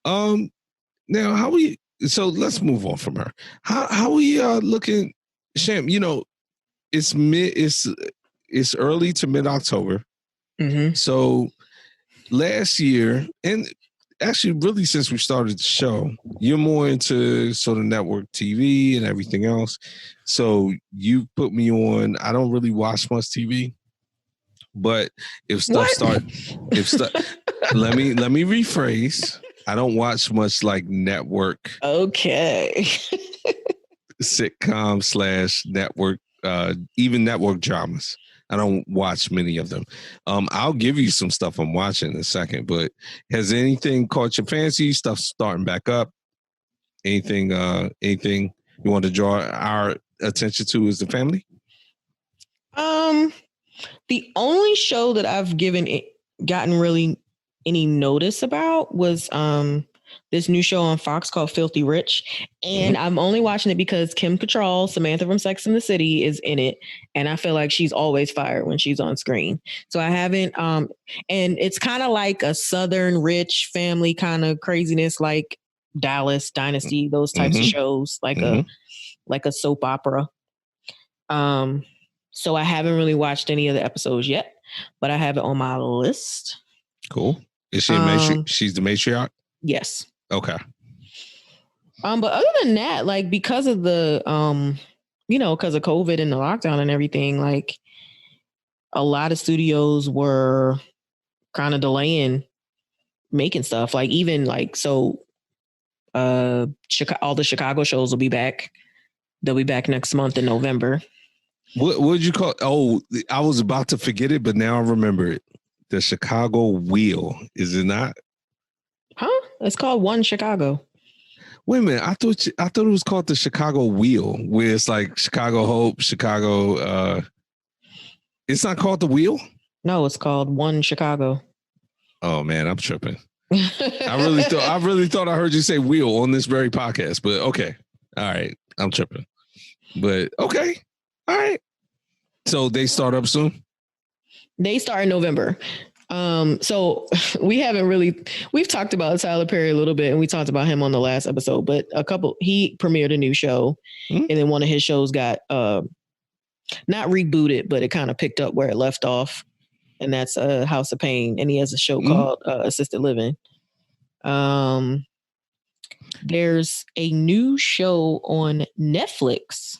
Now, so let's move on from her. How we looking, Sham? It's early to mid-October. Mm-hmm. So last year, and actually really since we started the show, you're more into sort of network TV and everything else. So you put me on, I don't really watch much TV, but if stuff let me rephrase. I don't watch much like network. Okay. sitcom / network, even network dramas. I don't watch many of them. I'll give you some stuff I'm watching in a second, but has anything caught your fancy? Stuff starting back up? Anything you want to draw our attention to as the family? The only show that I've gotten really any notice about was this new show on Fox called Filthy Rich. And I'm only watching it because Kim Cattrall, Samantha from Sex and the City, is in it. And I feel like she's always fired when she's on screen. So I haven't, and it's kind of like a Southern rich family kind of craziness, like Dallas, Dynasty, those types of shows, like a soap opera. So I haven't really watched any of the episodes yet, but I have it on my list. Cool. Is she a matriarch? She's the matriarch? Yes. Okay. But other than that, like because of the because of COVID and the lockdown and everything, like a lot of studios were kind of delaying making stuff. Like even like all the Chicago shows will be back. They'll be back next month in November. What would you call? Oh, I was about to forget it, but now I remember it. The Chicago Wheel, is it not? Huh? It's called One Chicago. Wait a minute. I thought it was called the Chicago Wheel, where it's like Chicago Hope, Chicago. It's not called the Wheel? No, it's called One Chicago. Oh man, I'm tripping. I really thought I heard you say wheel on this very podcast, but okay. All right. I'm tripping. But okay. All right. So they start up soon? They start in November. So we've talked about Tyler Perry a little bit, and we talked about him on the last episode, but he premiered a new show, and then one of his shows got not rebooted, but it kind of picked up where it left off, and that's House of Pain, and he has a show called Assisted Living. There's a new show on Netflix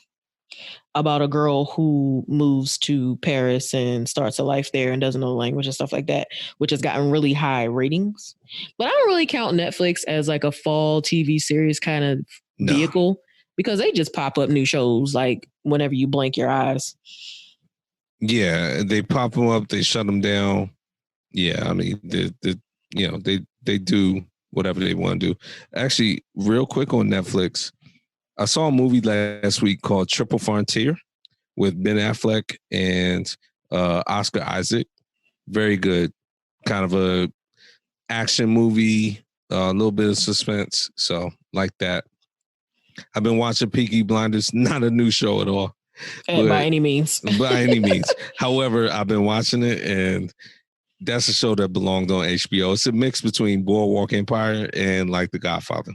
about a girl who moves to Paris and starts a life there and doesn't know the language and stuff like that, which has gotten really high ratings. But I don't really count Netflix as like a fall TV series kind of vehicle because they just pop up new shows like whenever you blink your eyes. Yeah, they pop them up, they shut them down. Yeah, I mean, they do whatever they want to do. Actually, real quick on Netflix, I saw a movie last week called Triple Frontier with Ben Affleck and Oscar Isaac. Very good. kind of a action movie, a little bit of suspense. So like that. I've been watching Peaky Blinders, not a new show at all. By any means. By any means. However, I've been watching it, and that's a show that belonged on HBO. It's a mix between Boardwalk Empire and like The Godfather.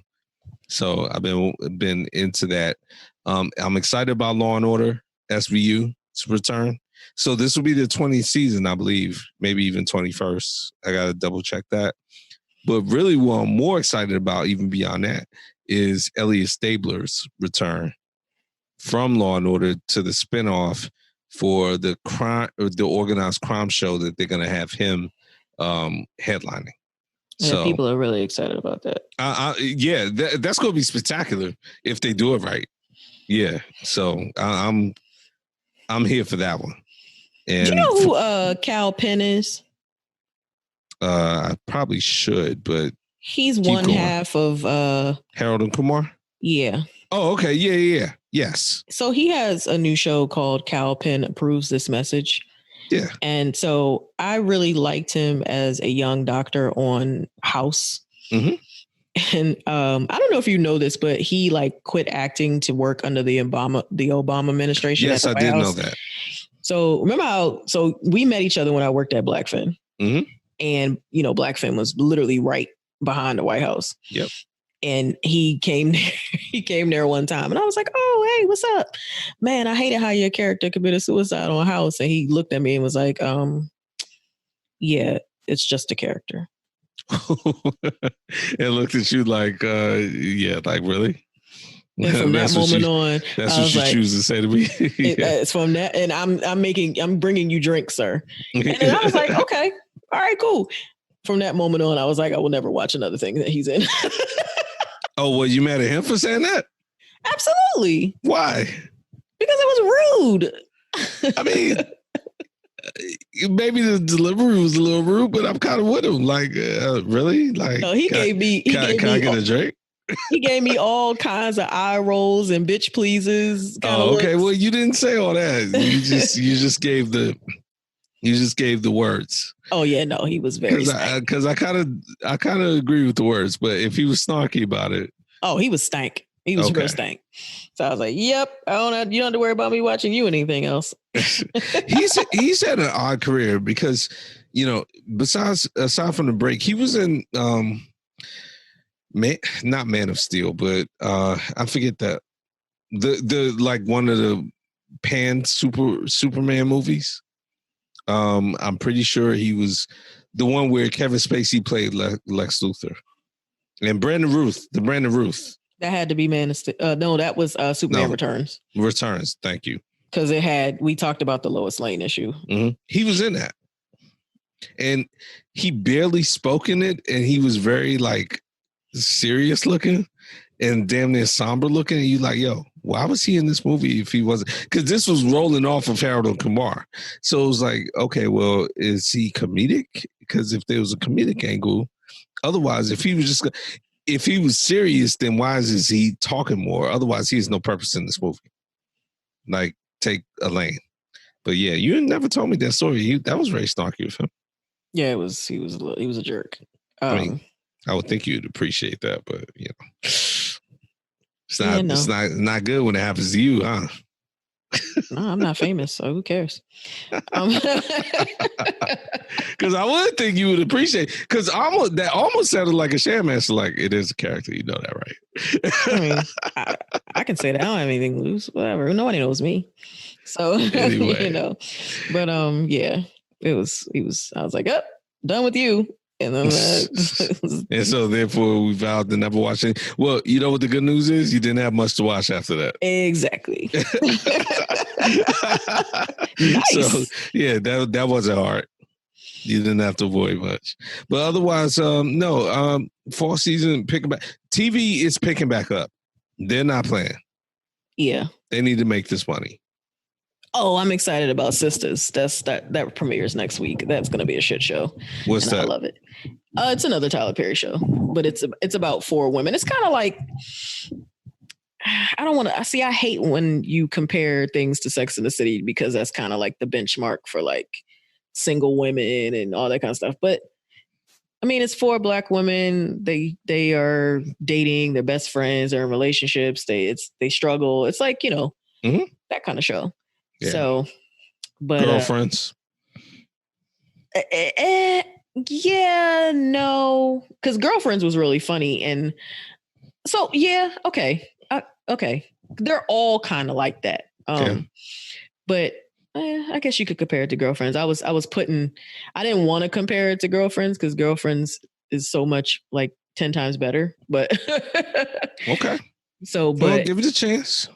So I've been into that. I'm excited about Law and Order SVU to return. So this will be the 20th season, I believe, maybe even 21st. I got to double check that. But really what I'm more excited about, even beyond that, is Elliot Stabler's return from Law and Order to the spinoff for the crime or the organized crime show that they're going to have him headlining. Yeah, so people are really excited about that. That's going to be spectacular if they do it right. Yeah, so I'm here for that one. And do you know who Cal Penn is? I probably should, but he's one half of Harold and Kumar. Yeah. Oh, okay. Yeah. Yes. So he has a new show called Cal Penn Approves This Message. Yeah. And so I really liked him as a young doctor on House. Mm-hmm. And I don't know if you know this, but he like quit acting to work under the Obama administration. Yes, I did know that. So remember how? So we met each other when I worked at Blackfin, and Blackfin was literally right behind the White House. Yep. And he came there one time, and I was like, "Oh, hey, what's up, man? I hated how your character committed suicide on House." And he looked at me and was like, "Yeah, it's just a character." And looked at you like, like really? And from that moment on, that's what you choose to say to me. It's from that, and I'm bringing you drinks, sir. And then I was like, okay, all right, cool. From that moment on, I was like, I will never watch another thing that he's in. Oh, well, you mad at him for saying that? Absolutely. Why? Because it was rude. I mean, maybe the delivery was a little rude, but I'm kind of with him. Like, really? Like, no, can I get a drink? He gave me all kinds of eye rolls and bitch pleases. Oh, okay. Well, you didn't say all that. You just gave the words. Oh yeah, no, he was very because I kind of agree with the words, but if he was snarky about it, he was stank. He was real stank. So I was like, "Yep, you don't have to worry about me watching you anything else." he's had an odd career because aside from the break, he was in not Man of Steel, but I forget that the like one of the Pan Superman movies. I'm pretty sure he was the one where Kevin Spacey played Lex Luthor, and Brandon Ruth. That had to be Man of Steel. No, that was Superman Returns. Returns. Thank you. Because we talked about the Lois Lane issue. Mm-hmm. He was in that, and he barely spoke in it, and he was very like serious looking and damn near somber looking. And you like, yo, why was he in this movie if he wasn't? Because this was rolling off of Harold and Kumar. So it was like, okay, well, is he comedic? Because if there was a comedic angle, otherwise, if he was serious, then why is he talking more? Otherwise, he has no purpose in this movie. Like, take a lane. But yeah, you never told me that story. That was very snarky with him. Yeah, he was a jerk. I would think you'd appreciate that, but it's not good when it happens to you, huh? No, I'm not famous, so who cares? Because I would think you would appreciate. Because that almost sounded like a sham answer. Like, it is a character, you know that, right? I mean, I can say that I don't have anything to lose. Whatever, nobody knows me. So anyway. But yeah, it was. I was like, done with you. And then and so therefore we vowed to never watch it. Well, you know what the good news is? You didn't have much to watch after that. Exactly. Nice. So yeah, that wasn't hard. You didn't have to avoid much. But otherwise, fall season picking back. TV is picking back up. They're not playing. Yeah. They need to make this money. Oh, I'm excited about Sisters. That premieres next week. That's going to be a shit show. What's that? I love it. It's another Tyler Perry show, but it's about 4 women. It's kind of like, I don't want to see. I hate when you compare things to Sex and the City because that's kind of like the benchmark for like single women and all that kind of stuff. But I mean, it's 4 Black women. They are dating. They're best friends. They're in relationships. They struggle. It's like, that kind of show. Yeah. So, but Girlfriends. Yeah, no, because Girlfriends was really funny, and so yeah, okay, okay, they're all kind of like that. But I guess you could compare it to Girlfriends. I didn't want to compare it to Girlfriends because Girlfriends is so much like 10 times better. But okay, so but give it a chance.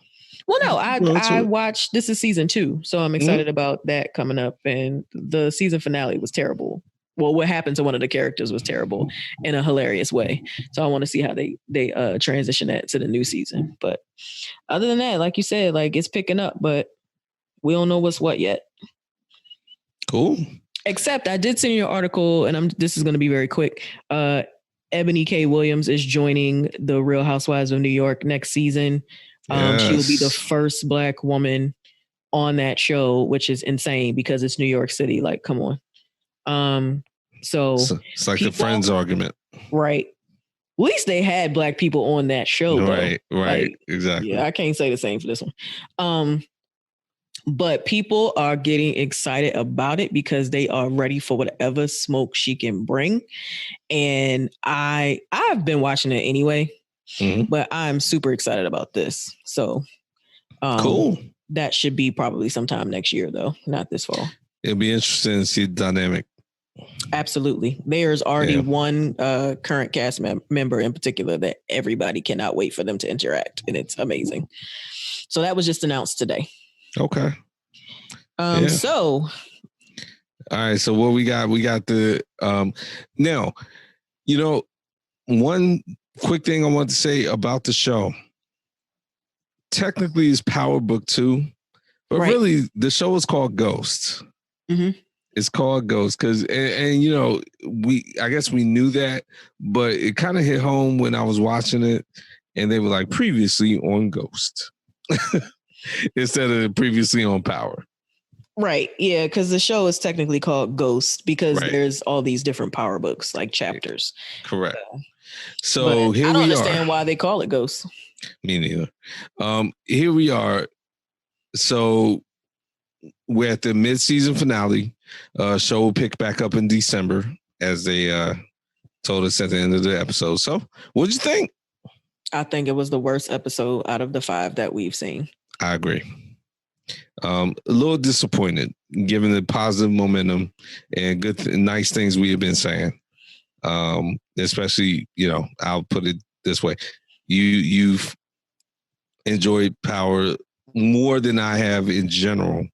Well, no, I watched. This is season 2, so I'm excited about that coming up. And the season finale was terrible. Well, what happened to one of the characters was terrible in a hilarious way. So I want to see how they transition that to the new season. But other than that, like you said, like it's picking up, but we don't know what's what yet. Cool. Except I did send you an article, and this is going to be very quick. Ebony K. Williams is joining the Real Housewives of New York next season. Yes. She will be the first Black woman on that show, which is insane because it's New York City. Like, come on. So it's like the Friends argument, right? At least they had Black people on that show, right? Though. Right, like, exactly. Yeah, I can't say the same for this one. But people are getting excited about it because they are ready for whatever smoke she can bring, and I've been watching it anyway. Mm-hmm. But I'm super excited about this. So cool. That should be probably sometime next year, though, not this fall. It'll be interesting to see the dynamic. Absolutely. There's already one current cast member in particular that everybody cannot wait for them to interact. And it's amazing. So that was just announced today. Okay. So. All right. So what we got the now, one quick thing I want to say about the show. Technically, it's Power Book 2, but really the show is called Ghost. Mm-hmm. It's called Ghost because, I guess we knew that, but it kind of hit home when I was watching it, and they were like previously on Ghost instead of previously on Power. Right. Yeah, because the show is technically called Ghost because there's all these different Power Books, like chapters. Correct. So here we are. I don't understand why they call it Ghost. Me neither. Here we are. So we're at the mid-season finale. Show will pick back up in December, as they told us at the end of the episode. So what'd you think? I think it was the worst episode out of the 5 that we've seen. I agree. A little disappointed given the positive momentum and nice things we have been saying. Especially, I'll put it this way. You've enjoyed Power more than I have in general,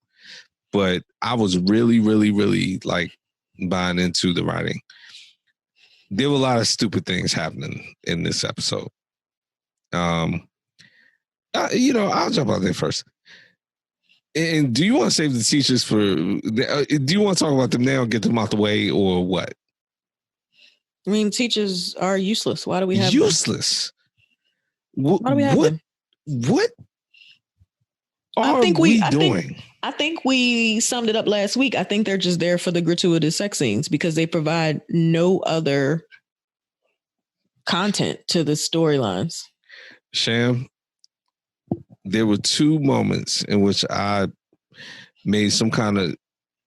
but I was really, really, really like buying into the writing. There were a lot of stupid things happening in this episode. I'll jump out there first. And do you want to save the teachers for? Do you want to talk about them now, get them out the way, or what? I mean, teachers are useless. Why do we have useless? Why do we have them? What are we doing? I think we summed it up last week. I think they're just there for the gratuitous sex scenes because they provide no other content to the storylines. Sham, there were 2 moments in which I made some kind of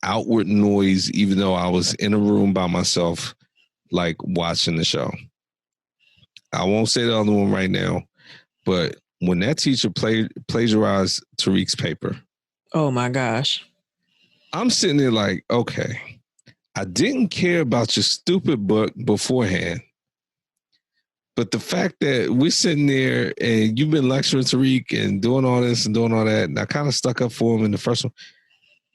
outward noise, even though I was in a room by myself, like watching the show. I won't say the other one right now, but when that teacher plagiarized Tariq's paper. Oh my gosh. I'm sitting there like, okay, I didn't care about your stupid book beforehand. But the fact that we're sitting there and you've been lecturing Tariq and doing all this and doing all that, and I kind of stuck up for him in the first one,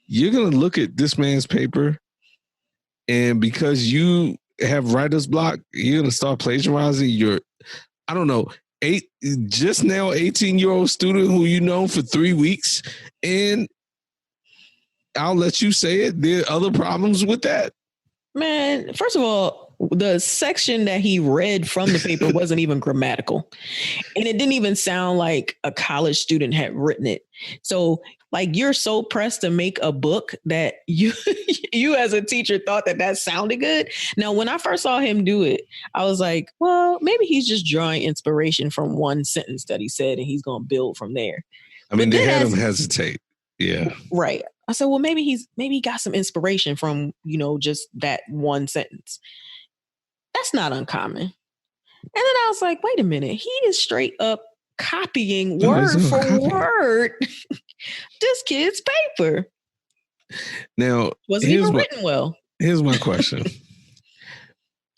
you're going to look at this man's paper, and because you have writer's block, you're going to start plagiarizing your, I don't know, 18-year-old student who you know for 3 weeks, and I'll let you say it. There are other problems with that. Man, first of all, the section that he read from the paper wasn't even grammatical. And it didn't even sound like a college student had written it. So Like, you're so pressed to make a book that you as a teacher thought that sounded good. Now, when I first saw him do it, I was like, well, maybe he's just drawing inspiration from one sentence that he said and he's going to build from there. I mean, they had him hesitate. Yeah. Right. I said, well, maybe he got some inspiration from, just that one sentence. That's not uncommon. And then I was like, wait a minute. He is straight up copying word for word this kid's paper. Now, wasn't even written well. Here's my question.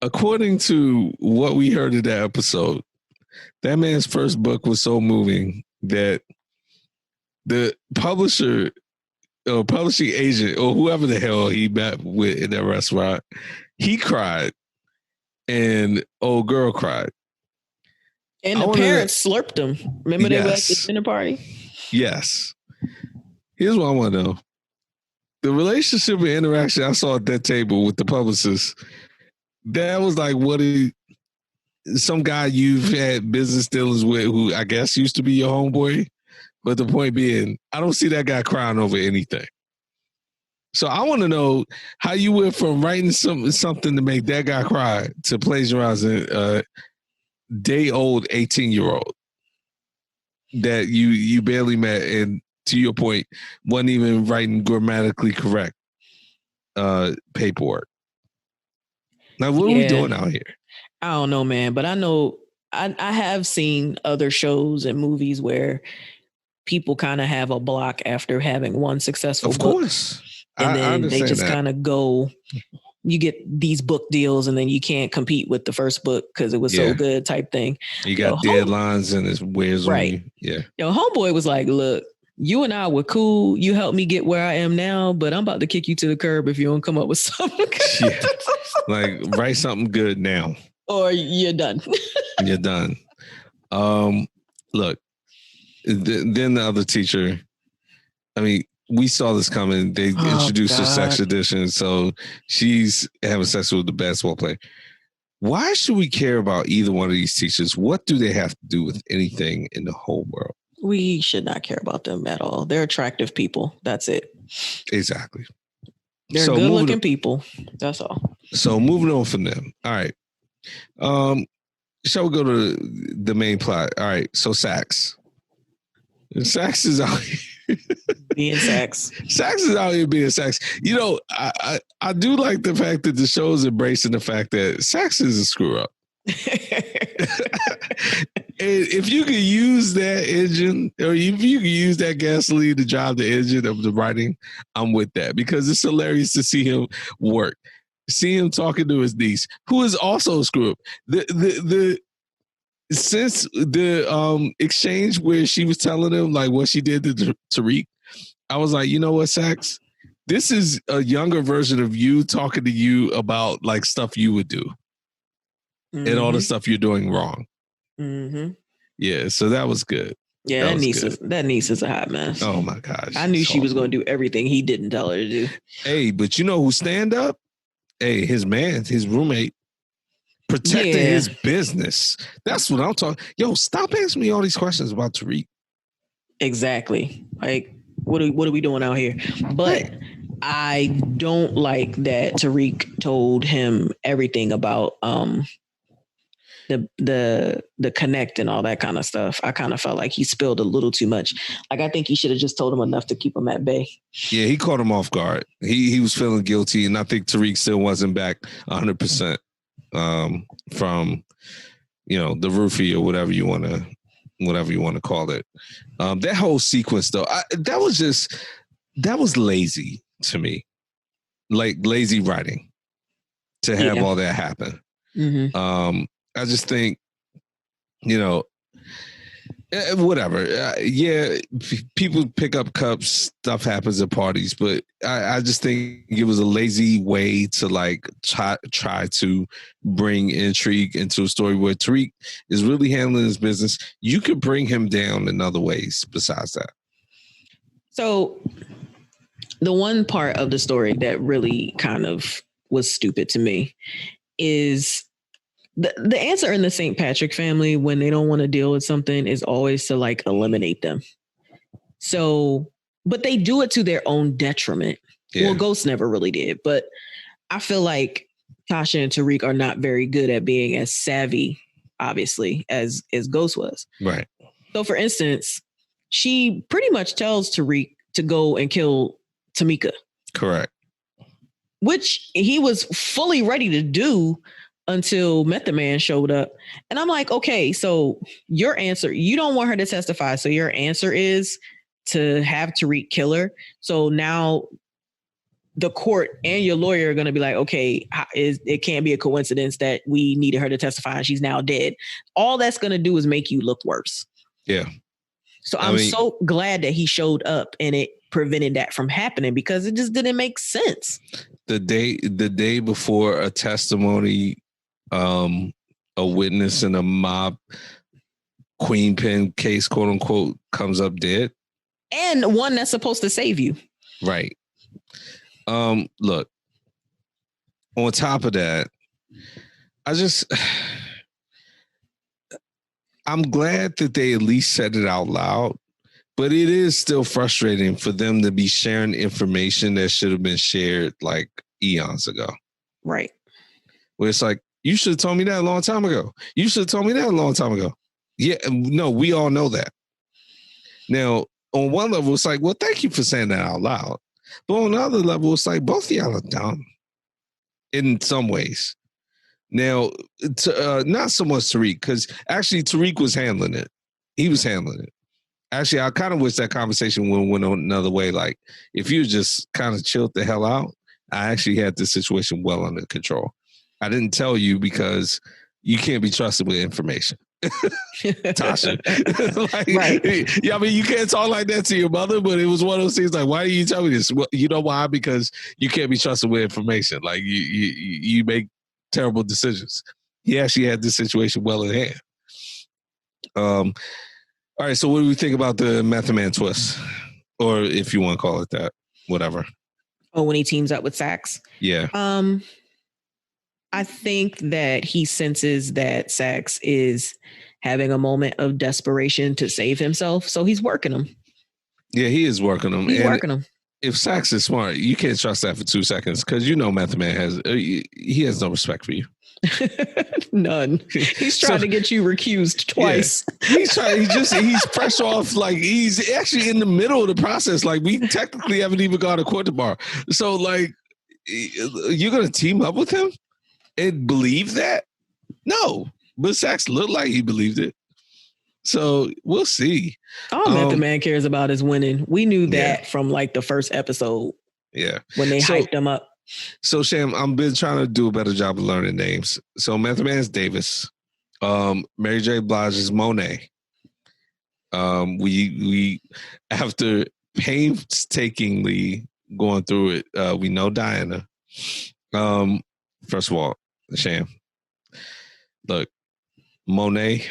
According to what we heard in that episode, that man's first book was so moving that the publisher or publishing agent or whoever the hell he met with in that restaurant, he cried and old girl cried. And the parents slurped them. Remember they were at the dinner party? Yes. Here's what I want to know. The relationship and interaction I saw at that table with the publicist, that was like some guy you've had business dealings with who I guess used to be your homeboy. But the point being, I don't see that guy crying over anything. So I want to know how you went from writing something to make that guy cry to plagiarizing a day-old 18-year-old that you barely met and, to your point, wasn't even writing grammatically correct paperwork. Now, what are we doing out here? I don't know, man. But I know I have seen other shows and movies where people kind of have a block after having one successful book. Of course. And then they just kind of go, you get these book deals and then you can't compete with the first book because it was so good type thing. You got deadlines and it wears on you. Yeah. Homeboy was like, look, you and I were cool. You helped me get where I am now, but I'm about to kick you to the curb if you don't come up with something good. Yeah. Like, write something good now. Or you're done. You're done. Look, then the other teacher, I mean, we saw this coming. They introduced her sex addiction. So she's having sex with the basketball player. Why should we care about either one of these teachers? What do they have to do with anything in the whole world? We should not care about them at all. They're attractive people. That's it. Exactly. They're good-looking people. That's all. So moving on from them. All right. Shall we go to the main plot? All right. So Sax. Sax is out here. Being Sax. Sax is out here being Sax. You know, I do like the fact that the show is embracing the fact that Sax is a screw up. And if you can use that engine, or if you can use that gasoline to drive the engine of the writing, I'm with that, because it's hilarious to see him work. See him talking to his niece, who is also a screw up. Since the exchange where she was telling him like what she did to Tariq, I was like, you know what, Sax? This is a younger version of you talking to you about like stuff you would do and all the stuff you're doing wrong. Mm-hmm. Yeah, so that was good. Yeah, that niece is a hot mess. Oh my gosh. I knew she was going to do everything he didn't tell her to do. Hey, but you know who stand up? Hey, his roommate. Protecting his business. That's what I'm talking. Yo, stop asking me all these questions about Tariq. Exactly. Like, what are we doing out here? But I don't like that Tariq told him everything about the connect and all that kind of stuff. I kind of felt like he spilled a little too much. Like, I think he should have just told him enough to keep him at bay. Yeah, he caught him off guard. He was feeling guilty, and I think Tariq still wasn't back 100%. From the roofie or whatever you want to call it. That whole sequence though, that was lazy to me, like lazy writing to have all that happen. Mm-hmm. I just think whatever. People pick up cups, stuff happens at parties, but I just think it was a lazy way to like try to bring intrigue into a story where Tariq is really handling his business. You could bring him down in other ways besides that. So the one part of the story that really kind of was stupid to me is the answer in the St. Patrick family when they don't want to deal with something is always to like eliminate them. So but they do it to their own detriment. Yeah. Well, Ghost never really did, but I feel like Tasha and Tariq are not very good at being as savvy, obviously, as Ghost was. Right. So, for instance, she pretty much tells Tariq to go and kill Tamika. Correct. Which he was fully ready to do until Method Man showed up. And I'm like, okay, so your answer, you don't want her to testify. So your answer is to have Tariq kill her. So now the court and your lawyer are going to be like, okay, it can't be a coincidence that we needed her to testify and she's now dead. All that's going to do is make you look worse. Yeah. So I'm so glad that he showed up and it prevented that from happening because it just didn't make sense. The day before a testimony, a witness in a mob queen pin case, quote unquote, comes up dead. And one that's supposed to save you. Right. Look, on top of that, I'm glad that they at least said it out loud, but it is still frustrating for them to be sharing information that should have been shared like eons ago. Right. Where it's like, you should have told me that a long time ago. You should have told me that a long time ago. Yeah, no, we all know that. Now, on one level, it's like, well, thank you for saying that out loud. But on another level, it's like both of y'all are dumb in some ways. Now, not so much Tariq, because actually Tariq was handling it. He was handling it. Actually, I kind of wish that conversation went another way. Like, if you just kind of chilled the hell out, I actually had this situation well under control. I didn't tell you because you can't be trusted with information. Tasha. Like, right. Yeah, I mean, you can't talk like that to your mother, but it was one of those things like, why do you tell me this? Well, you know why? Because you can't be trusted with information. Like, you make terrible decisions. He actually had this situation well in hand. All right, so what do we think about the Method Man twist? Or if you want to call it that, whatever. Oh, when he teams up with Sax? Yeah. I think that he senses that Sax is having a moment of desperation to save himself. So he's working him. Yeah, he is working him. He's working him. If Sax is smart, you can't trust that for 2 seconds because you know Method Man he has no respect for you. None. He's trying to get you recused twice. Yeah. He's fresh off, like he's actually in the middle of the process. Like we technically haven't even gone to court tomorrow. So like you're gonna team up with him and believe that? No. But Sax looked like he believed it. So we'll see. All Method Man cares about is winning. We knew that from like the first episode. Yeah. When they hyped him up. So Sham, I've been trying to do a better job of learning names. So Method Man is Davis. Mary J. Blige is Monet. We after painstakingly going through it, we know Diana. First of all, Sham, look, Monet,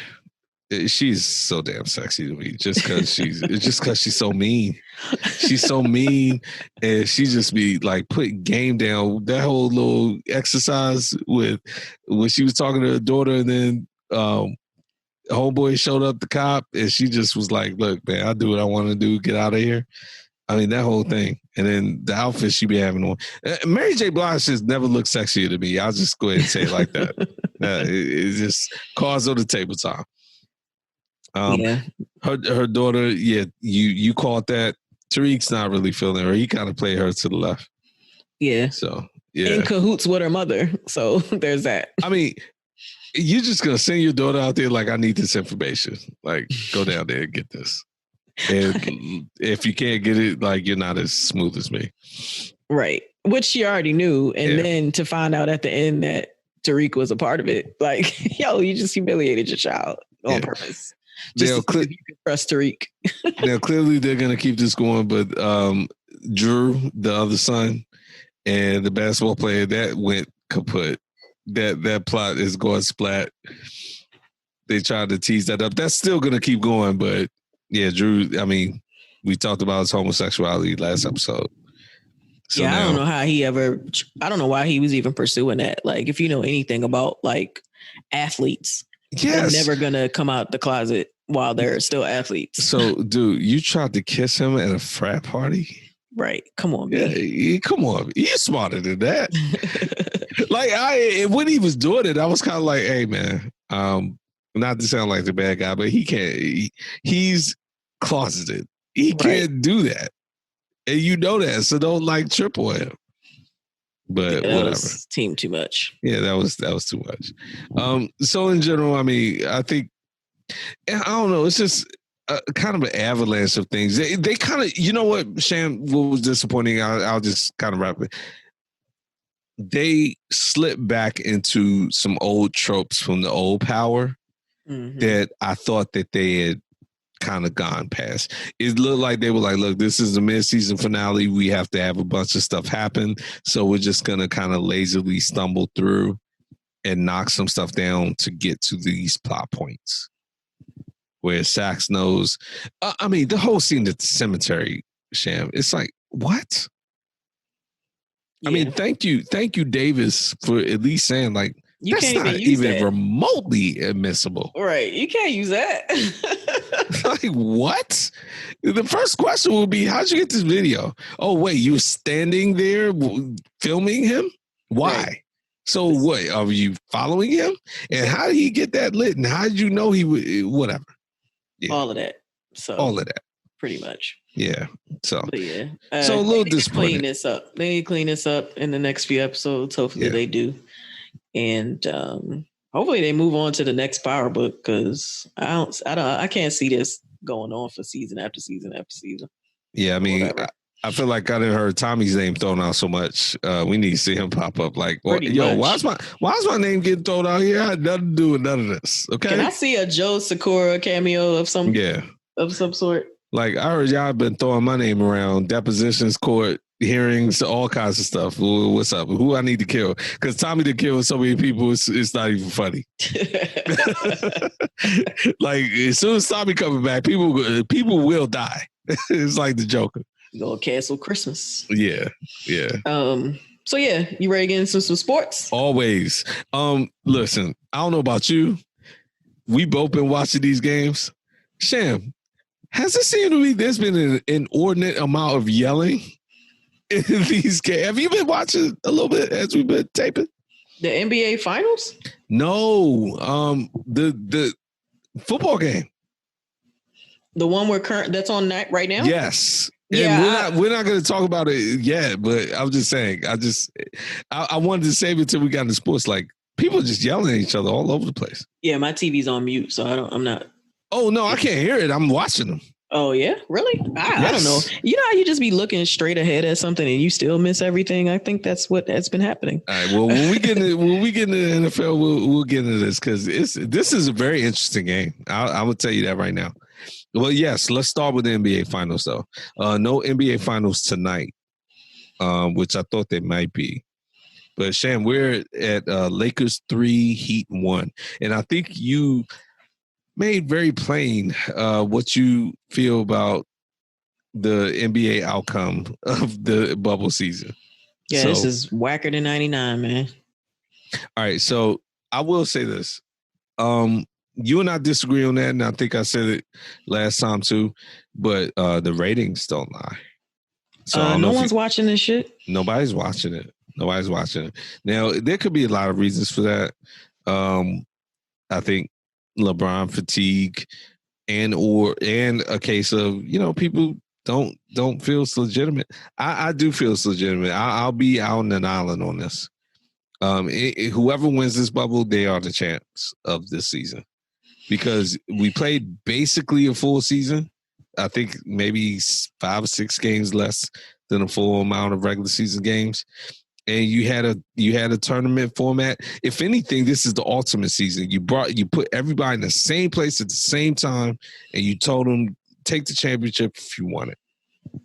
she's so damn sexy to me. Just because she's so mean. She's so mean, and she just be like putting game down. That whole little exercise with when she was talking to her daughter, and then homeboy showed up, the cop, and she just was like, "Look, man, I'll do what I want to do. Get out of here." I mean, that whole thing. And then the outfit she be having on. Mary J. Blige just never looked sexier to me. I'll just go ahead and say it like that. It's just cards on the tabletop. Her daughter, you caught that. Tariq's not really feeling her. He kind of played her to the left. Yeah. So, yeah. In cahoots with her mother. So there's that. I mean, you're just going to send your daughter out there like, I need this information. Like, go down there and get this. And if you can't get it, like, you're not as smooth as me. Right. Which she already knew. And then to find out at the end that Tariq was a part of it, like, yo, you just humiliated your child on purpose. Just you can trust Tariq. Now, clearly they're going to keep this going, but Drew, the other son, and the basketball player, that went kaput. That plot is going splat. They tried to tease that up. That's still going to keep going, but yeah, Drew, I mean, we talked about his homosexuality last episode. So I don't know how I don't know why he was even pursuing that. Like, if you know anything about like athletes, they're never going to come out the closet while they're still athletes. So, dude, you tried to kiss him at a frat party? Right. Come on, man. Yeah, come on. You're smarter than that. Like, when he was doing it, I was kind of like, hey, man, not to sound like the bad guy, but he can't. He's closeted. He can't do that. And you know that. So don't like trip on him. But yeah, whatever. Team too much. Yeah, that was too much. So in general, I mean, I think, I don't know, it's just kind of an avalanche of things. They kind of, you know what, Sham, what was disappointing, I'll just kind of wrap it. They slipped back into some old tropes from the old Power that I thought that they had kind of gone past. It looked like they were like, look, this is the mid-season finale. We have to have a bunch of stuff happen. So we're just going to kind of lazily stumble through and knock some stuff down to get to these plot points. Where Sax knows, I mean, the whole scene at the cemetery, Sham, it's like, what? Yeah. I mean, thank you, Davis, for at least saying, like, you that's can't not even remotely admissible. Right. You can't use that. Like, what? The first question will be, how'd you get this video? Oh, wait, you were standing there filming him? Why? Right. So what? Are you following him? And how did he get that lit? And how did you know he would, whatever? Yeah. All of that. So all of that. Pretty much. Yeah. So, but yeah. So a little disappointed. Clean this up. They need to clean this up in the next few episodes. Hopefully they do. And hopefully they move on to the next Power book, because I can't see this going on for season after season after season. Yeah, I mean, I feel like I didn't heard Tommy's name thrown out so much. We need to see him pop up. Like, yo, why's my name getting thrown out here? I had nothing to do with none of this. Okay. Can I see a Joe Sakura cameo of some sort? Like, I heard y'all been throwing my name around, depositions, court, hearings, all kinds of stuff. What's up? Who I need to kill? Because Tommy to kill so many people, it's not even funny. Like, as soon as Tommy coming back, people will die. It's like the Joker. You're gonna cancel Christmas. Yeah. So yeah, you ready to get into some sports? Always. Listen, I don't know about you. We both been watching these games. Sham, has it seemed to me there's been an inordinate amount of yelling in these games? Have you been watching a little bit as we've been taping? The NBA Finals? No. The football game. The one that's on right now? Yes. And we're not going to talk about it yet, but I'm just saying, I wanted to save it till we got into sports. Like, people just yelling at each other all over the place. Yeah, my TV's on mute, so I'm not. Oh, no, I can't hear it. I'm watching them. Oh, yeah? Really? I don't know. You know how you just be looking straight ahead at something and you still miss everything? I think that's been happening. All right. Well, when we get into the NFL, we'll get into this, because this is a very interesting game. I'm going to tell you that right now. Well, yes, let's start with the NBA Finals, though. No NBA Finals tonight, which I thought they might be. But, Sham, we're at Lakers 3, Heat 1. And I think you made very plain what you feel about the NBA outcome of the bubble season. Yeah, this is whacker than 99, man. All right, so I will say this. You and I disagree on that, and I think I said it last time too, but the ratings don't lie. So no one's watching this shit? Nobody's watching it. Now, there could be a lot of reasons for that. I think LeBron fatigue and a case of, people don't feel it's legitimate. I do feel it's legitimate. I'll be out on an island on this. Whoever wins this bubble, they are the champs of this season, because we played basically a full season. I think maybe 5 or 6 games less than a full amount of regular season games. And you had a tournament format. If anything, this is the ultimate season. You put everybody in the same place at the same time, and you told them, take the championship if you want it.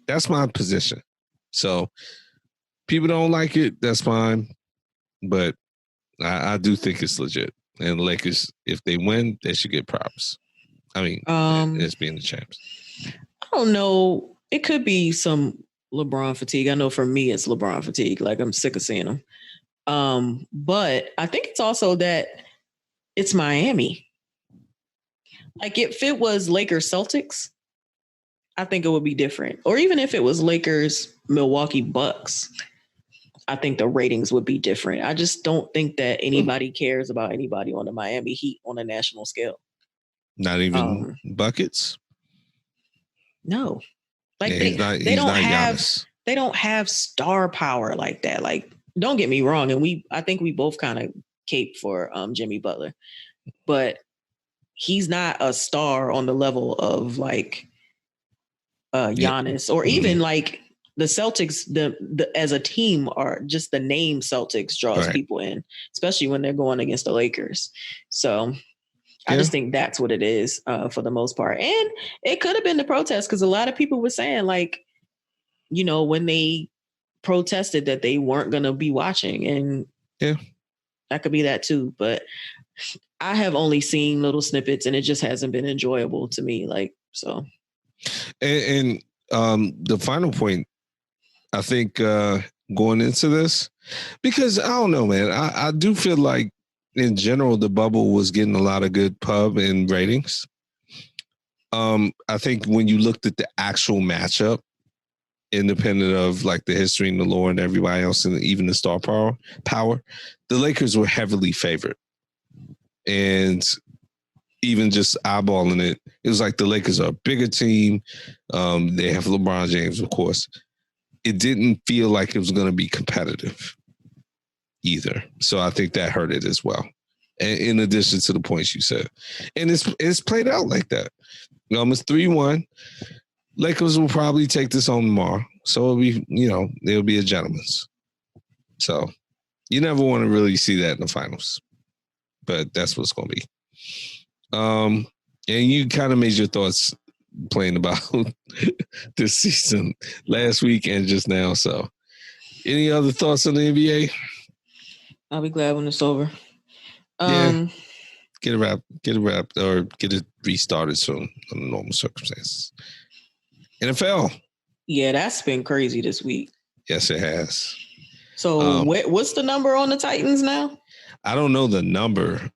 That's my position. So people don't like it, that's fine. But I do think it's legit. And the Lakers, if they win, they should get props. I mean, it's being the champs. I don't know. It could be some LeBron fatigue. I know for me, it's LeBron fatigue. Like, I'm sick of seeing him. But I think it's also that it's Miami. Like if it was Lakers Celtics, I think it would be different. Or even if it was Lakers Milwaukee Bucks, I think the ratings would be different. I just don't think that anybody cares about anybody on the Miami Heat on a national scale. Not even buckets? No. Like yeah, they don't have star power like that. Like, don't get me wrong, and I think we both kind of cape for Jimmy Butler, but he's not a star on the level of like Giannis or even like the Celtics. The as a team are just the name Celtics draws people in, especially when they're going against the Lakers. So I just think that's what it is for the most part. And it could have been the protest because a lot of people were saying like, you know, when they protested that they weren't going to be watching, and that could be that too. But I have only seen little snippets and it just hasn't been enjoyable to me. Like, so. And the final point, I think going into this, because I don't know, man, I do feel like in general, the bubble was getting a lot of good pub and ratings. I think when you looked at the actual matchup, independent of like the history and the lore and everybody else, and even the star power, the Lakers were heavily favored. And even just eyeballing it, it was like the Lakers are a bigger team. They have LeBron James, of course. It didn't feel like it was going to be competitive either. So I think that hurt it as well. In addition to the points you said. And it's played out like that. It's 3-1. Lakers will probably take this home tomorrow. So it'll be, it'll be a gentleman's. So you never want to really see that in the finals. But that's what it's going to be. And you kind of made your thoughts playing about this season last week and just now. So any other thoughts on the NBA? I'll be glad when it's over. Get it wrapped, or get it restarted soon under normal circumstances. NFL. Yeah, that's been crazy this week. Yes, it has. So what's the number on the Titans now? I don't know the number.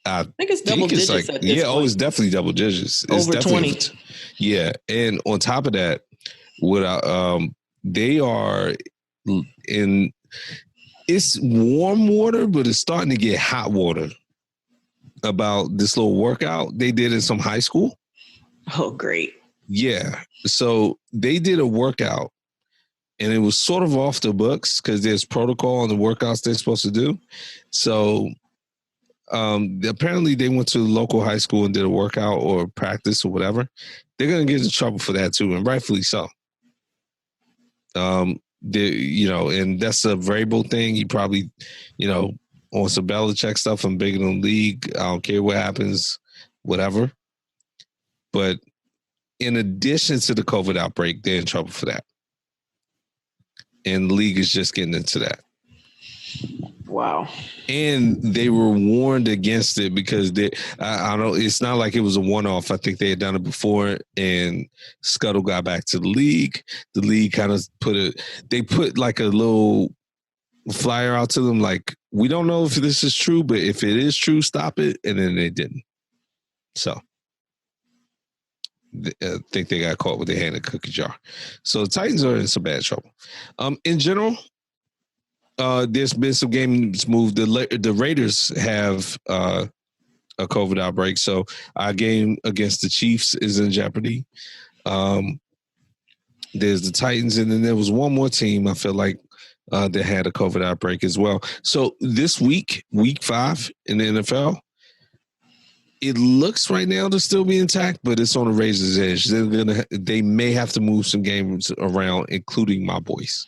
I think it's double digits like, at this point. It's definitely double digits. It's over 20. Yeah, and on top of that, they are in. It's warm water, but it's starting to get hot water about this little workout they did in some high school. Oh, great. Yeah. So they did a workout and it was sort of off the books because there's protocol on the workouts they're supposed to do. So apparently they went to the local high school and did a workout or practice or whatever. They're going to get in trouble for that too, and rightfully so. And that's a variable thing. He probably, on some Belichick stuff, I'm bigger than the league. I don't care what happens, whatever. But in addition to the COVID outbreak, they're in trouble for that. And the league is just getting into that. Wow. And they were warned against it because I don't know, it's not like it was a one-off. I think they had done it before and Scuttle got back to the league. The league kind of put like a little flyer out to them like, we don't know if this is true, but if it is true, stop it. And then they didn't. So I think they got caught with their hand in a cookie jar. So the Titans are in some bad trouble. In general, there's been some games moved. The Raiders have a COVID outbreak, so our game against the Chiefs is in jeopardy. There's the Titans, and then there was one more team I feel like that had a COVID outbreak as well. So this week, week 5 in the NFL, it looks right now to still be intact, but it's on a razor's edge. They may have to move some games around, including my boys.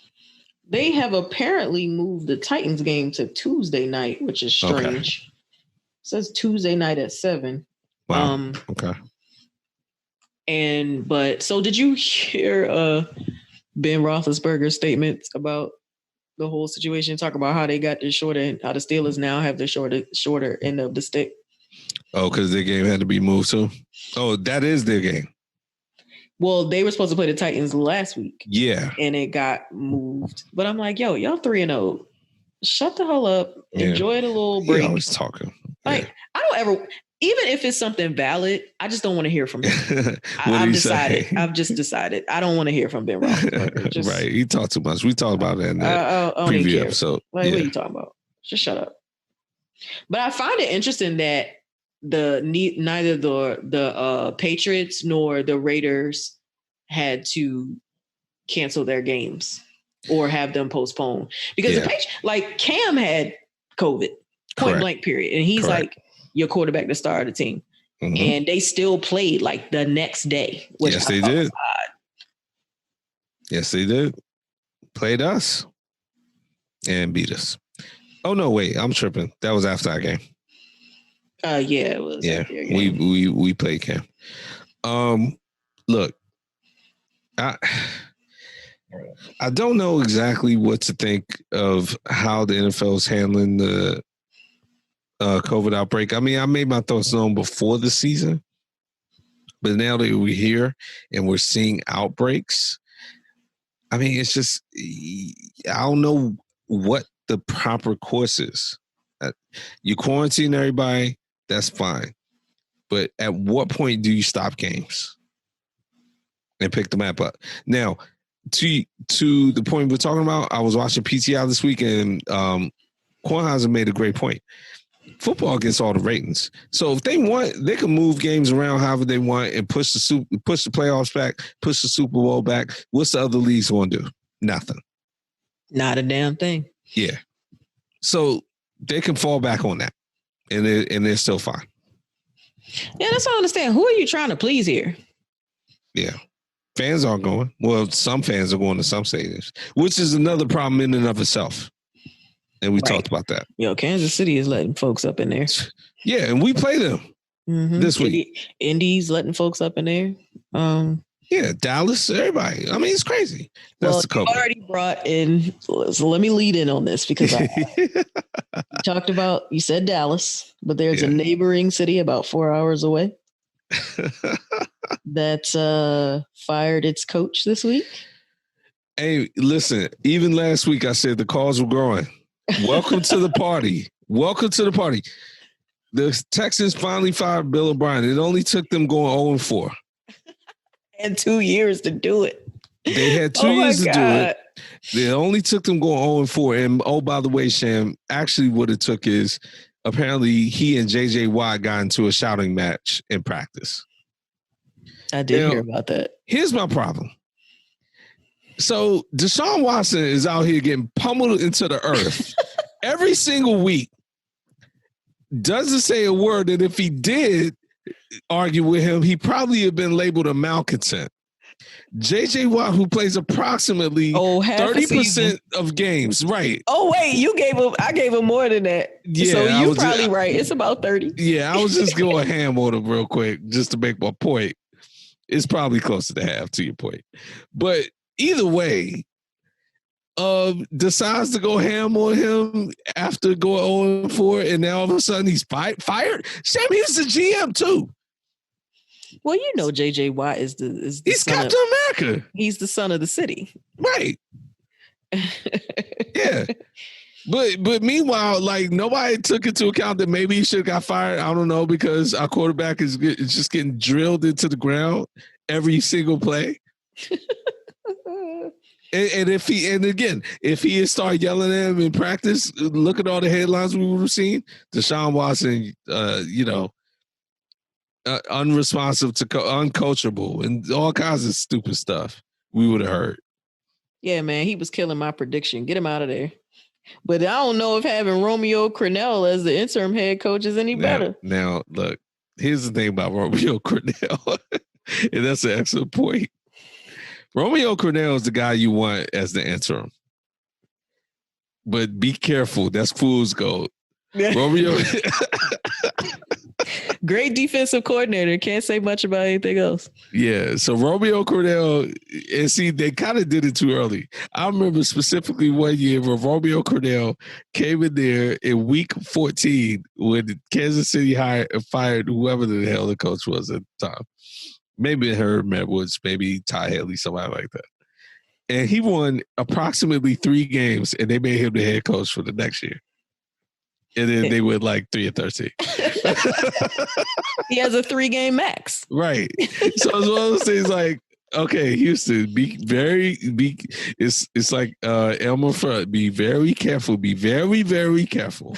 They have apparently moved the Titans game to Tuesday night, which is strange. Okay. It says Tuesday night at 7. Wow. Okay. So did you hear Ben Roethlisberger's statements about the whole situation? Talk about how they got the shorter, how the Steelers now have the shorter end of the stick. Oh, because their game had to be moved too? Oh, that is their game. Well, they were supposed to play the Titans last week. Yeah. And it got moved. But I'm like, y'all 3-0. Shut the hell up. Yeah. Enjoy the little break. He always talking. Like, I don't ever even if it's something valid, I just don't want to hear from him. I've decided. I've just decided. I don't want to hear from Ben Roethlisberger. Right. He talked too much. We talked about that in that preview episode. Like, what are you talking about? Just shut up. But I find it interesting that neither the Patriots nor the Raiders had to cancel their games or have them postponed, because the Patriots, like Cam had COVID, point blank period, and he's like your quarterback, the star of the team, and they still played like the next day. Yes, they did. Yes, they did. Played us and beat us. Oh no, wait, I'm tripping. That was after our game. Yeah, it was. Yeah, we played Cam. Look, I don't know exactly what to think of how the NFL is handling the COVID outbreak. I mean, I made my thoughts known before the season, but now that we're here and we're seeing outbreaks, I mean, it's just, I don't know what the proper course is. You quarantine everybody, that's fine. But at what point do you stop games and pick the map up? Now, to the point we're talking about, I was watching PTI this week, and Kornheiser made a great point. Football gets all the ratings. So if they want, they can move games around however they want and push the playoffs back, push the Super Bowl back. What's the other leagues going to do? Nothing. Not a damn thing. Yeah. So they can fall back on that, and they're still fine. Yeah, that's what I understand. Who are you trying to please here? Yeah. Fans aren't going. Well, some fans are going to some stadiums, which is another problem in and of itself. And we talked about that. Kansas City is letting folks up in there. Yeah, and we play them this week. Indy's letting folks up in there. Yeah, Dallas, everybody. I mean, it's crazy. That's the COVID. You already brought in, so let me lead in on this, because you said Dallas, but there's a neighboring city about 4 hours away that fired its coach this week. Hey, listen, even last week I said the calls were growing. Welcome to the party. Welcome to the party. The Texans finally fired Bill O'Brien. It only took them going 0-4. And 2 years to do it. They had 2 years to do it. It only took them going 0-4. And oh, by the way, Sham, actually what it took is apparently he and JJ Watt got into a shouting match in practice. I did hear about that. Here's my problem. So Deshaun Watson is out here getting pummeled into the earth every single week. Doesn't say a word, and if he did argue with him, he probably have been labeled a malcontent. JJ Watt, who plays approximately 30% of games, right? Oh wait, I gave him more than that. Yeah, so you're probably right. It's about 30. Yeah, I was just going ham on him real quick just to make my point. It's probably closer to half, to your point, but either way, decides to go ham on him after going 0-4, and now all of a sudden he's fired. Sam, he's the GM too. Well, you know, JJ Watt is the he's Captain America. He's the son of the city, right? Yeah, but meanwhile, like nobody took into account that maybe he should have got fired. I don't know, because our quarterback is just getting drilled into the ground every single play. And if he had started yelling at him in practice, look at all the headlines we would have seen. Deshaun Watson, unresponsive to uncoachable and all kinds of stupid stuff we would have heard. Yeah, man, he was killing my prediction. Get him out of there. But I don't know if having Romeo Crennel as the interim head coach is any better. Now, look, here's the thing about Romeo Crennel, and that's an excellent point. Romeo Crennel is the guy you want as the interim. But be careful. That's fool's gold. Romeo. Great defensive coordinator. Can't say much about anything else. Yeah. So Romeo Crennel, and see, they kind of did it too early. I remember specifically one year where Romeo Crennel came in there in week 14 when Kansas City fired whoever the hell the coach was at the time. Maybe Herb Edwards, maybe Ty Haley, somebody like that. And he won approximately 3 games, and they made him the head coach for the next year. And then they went like 3-13. He has a 3-game max. Right. So it's one of those things like, okay, Houston, it's like Elmer Fudd, be very careful, be very, very careful.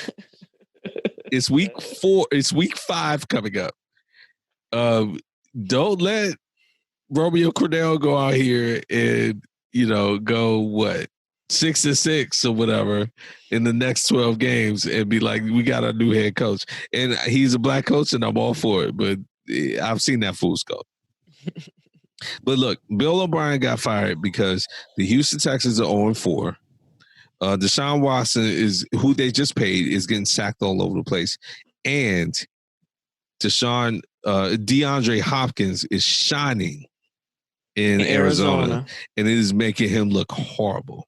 It's week 4, it's week 5 coming up. Don't let Romeo Crennel go out here and, go what? 6-6 or whatever in the next 12 games and be like, we got a new head coach. And he's a black coach and I'm all for it, but I've seen that fool's gold. But look, Bill O'Brien got fired because the Houston Texans are 0-4. Deshaun Watson is who they just paid is getting sacked all over the place. And DeAndre Hopkins is shining in Arizona. And it is making him look horrible.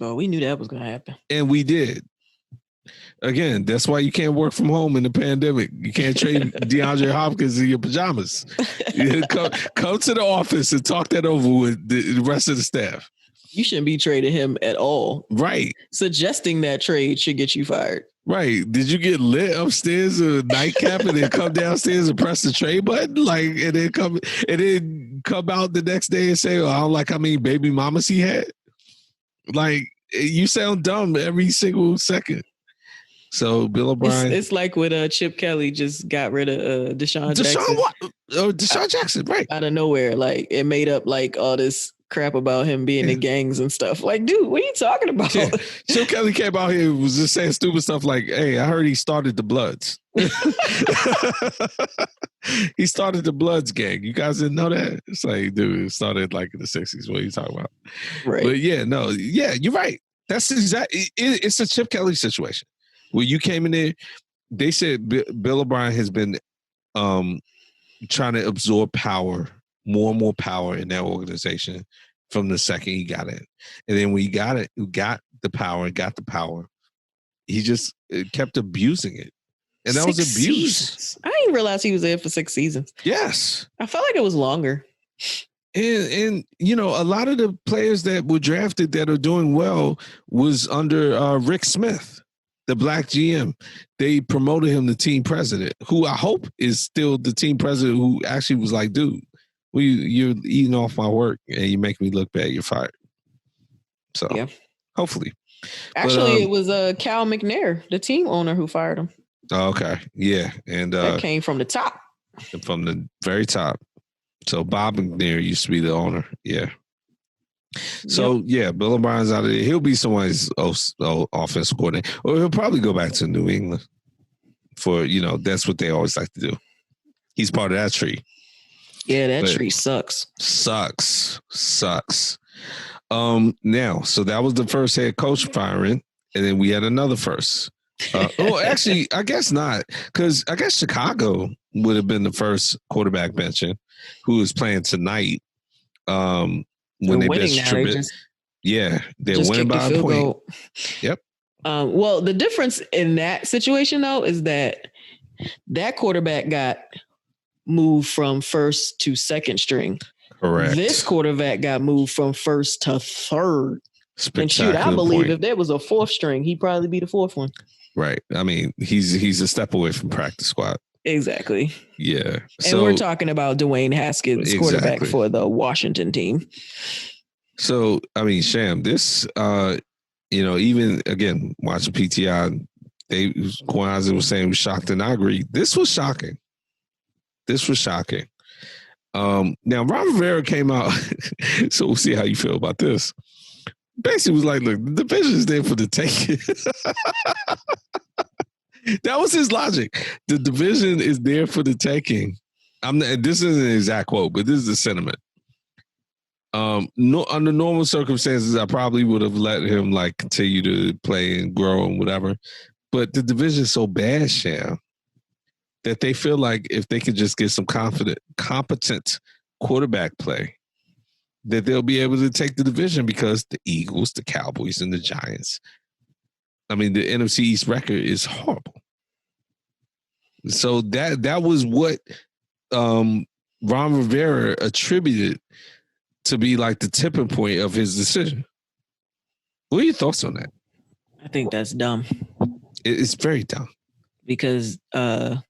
Oh, we knew that was going to happen. And we did. Again, that's why you can't work from home in the pandemic. You can't trade DeAndre Hopkins in your pajamas. Come to the office and talk that over with the rest of the staff. You shouldn't be trading him at all. Right. Suggesting that trade should get you fired. Right. Did you get lit upstairs with a nightcap and then come downstairs and press the trade button? And then come out the next day and say, I don't like how many baby mamas he had? Like, you sound dumb every single second. So Bill O'Brien. It's like when Chip Kelly just got rid of Deshaun Jackson. Deshaun Jackson, right. Out of nowhere. Like, it made up like all this crap about him being in gangs and stuff. Like, dude, what are you talking about? Yeah. Chip Kelly came out here and was just saying stupid stuff like, hey, I heard he started the Bloods. He started the Bloods gang. You guys didn't know that? It's like, dude, it started like in the 60s. What are you talking about? Right. But yeah, you're right. That's exactly, it's a Chip Kelly situation. When you came in there, they said Bill O'Brien has been trying to absorb power, more and more power in that organization from the second he got in. And then when he got the power, he just kept abusing it. And that was abuse. Seasons. I didn't realize he was there for 6 seasons. Yes. I felt like it was longer. And a lot of the players that were drafted that are doing well was under Rick Smith, the black GM. They promoted him to team president, who I hope is still the team president, who actually was like, dude, you're eating off my work and you make me look bad. You're fired. So yeah, hopefully. Actually, it was Cal McNair, the team owner, who fired him. Oh, okay. Yeah. And that came from the top. From the very top. So Bob McNair used to be the owner. Yeah. So, yeah, Bill O'Brien's out of there. He'll be someone's offensive coordinator. Or he'll probably go back to New England for, that's what they always like to do. He's part of that tree. Yeah, that tree sucks. Sucks. Now, so that was the first head coach firing. And then we had another first. Actually, I guess not. Because I guess Chicago would have been the first quarterback benching who is playing tonight. When they benched Trubisky. Yeah, they're winning by a point. Goal. Yep. Well, the difference in that situation, though, is that quarterback got moved from first to second string. Correct. This quarterback got moved from first to third. And shoot, I believe if there was a fourth string, he'd probably be the fourth one. Right. I mean, he's a step away from practice squad. Exactly. Yeah. And we're talking about Dwayne Haskins, quarterback for the Washington team. So, I mean, Sham, this, even, again, watching PTI, Kwanzaa was saying was shocked, and I agree. This was shocking. Now, Ron Rivera came out, so we'll see how you feel about this. Basically was like, look, the division is there for the taking. That was his logic. The division is there for the taking. This isn't an exact quote, but this is the sentiment. Under normal circumstances, I probably would have let him continue to play and grow and whatever. But the division is so bad, Sham, that they feel like if they could just get some competent quarterback play, that they'll be able to take the division because the Eagles, the Cowboys, and the Giants. I mean, the NFC East record is horrible. So that was what Ron Rivera attributed to be like the tipping point of his decision. What are your thoughts on that? I think that's dumb. It's very dumb. Because the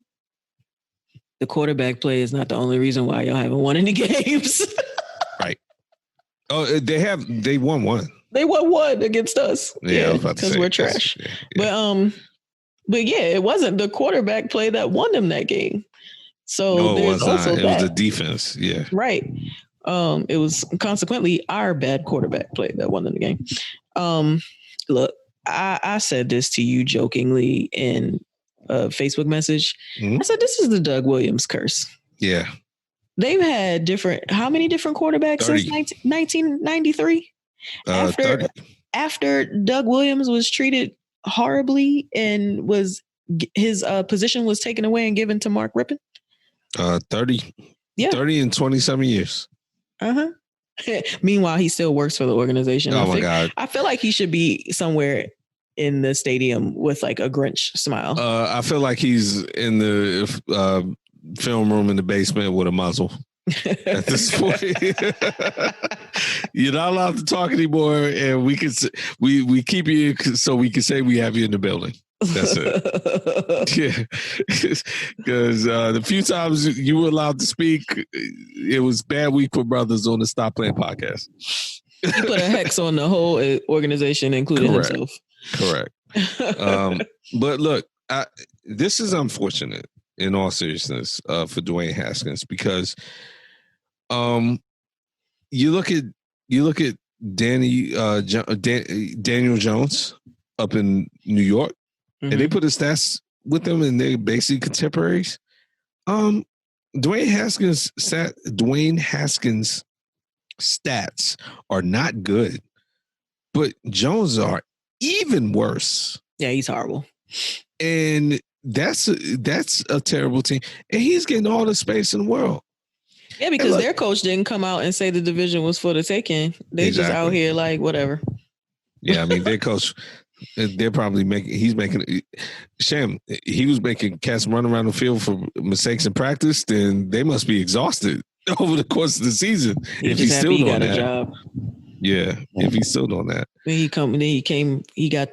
quarterback play is not the only reason why y'all haven't won any games. Right. Oh, they won one. They won one against us. Yeah, because we're trash. But yeah, it wasn't the quarterback play that won them that game. So no, it was also not. It was the defense. Yeah. Right. It was consequently our bad quarterback play that won them the game. Look, I said this to you jokingly in a Facebook message. Mm-hmm. I said, this is the Doug Williams curse. Yeah. They've had how many different quarterbacks 30. Since 1993? After Doug Williams was treated horribly and his position was taken away and given to Mark Rippon? 30. Yeah. 30 and 27 years. Uh-huh. Meanwhile, he still works for the organization. Oh, my God. I feel like he should be somewhere in the stadium with like a Grinch smile. I feel like he's in the film room in the basement with a muzzle. At this point, you're not allowed to talk anymore, and we keep you so we can say we have you in the building. That's it. Yeah, because the few times you were allowed to speak, it was bad week for brothers on the Stop Playing podcast. He put a hex on the whole organization, including himself. Correct. But look, this is unfortunate in all seriousness for Dwayne Haskins because you look at Daniel Jones up in New York, mm-hmm. and they put his stats with them, and they're basically contemporaries. Dwayne Haskins' stats are not good, but Jones are even worse. Yeah, he's horrible. And that's a terrible team. And he's getting all the space in the world. Yeah, because their coach didn't come out and say the division was for the taking. They just out here like, whatever. Yeah, I mean, their coach, they're probably he was making cats run around the field for mistakes in practice, then they must be exhausted over the course of the season. If he's still doing that. Job. Yeah, if he's still doing that. He got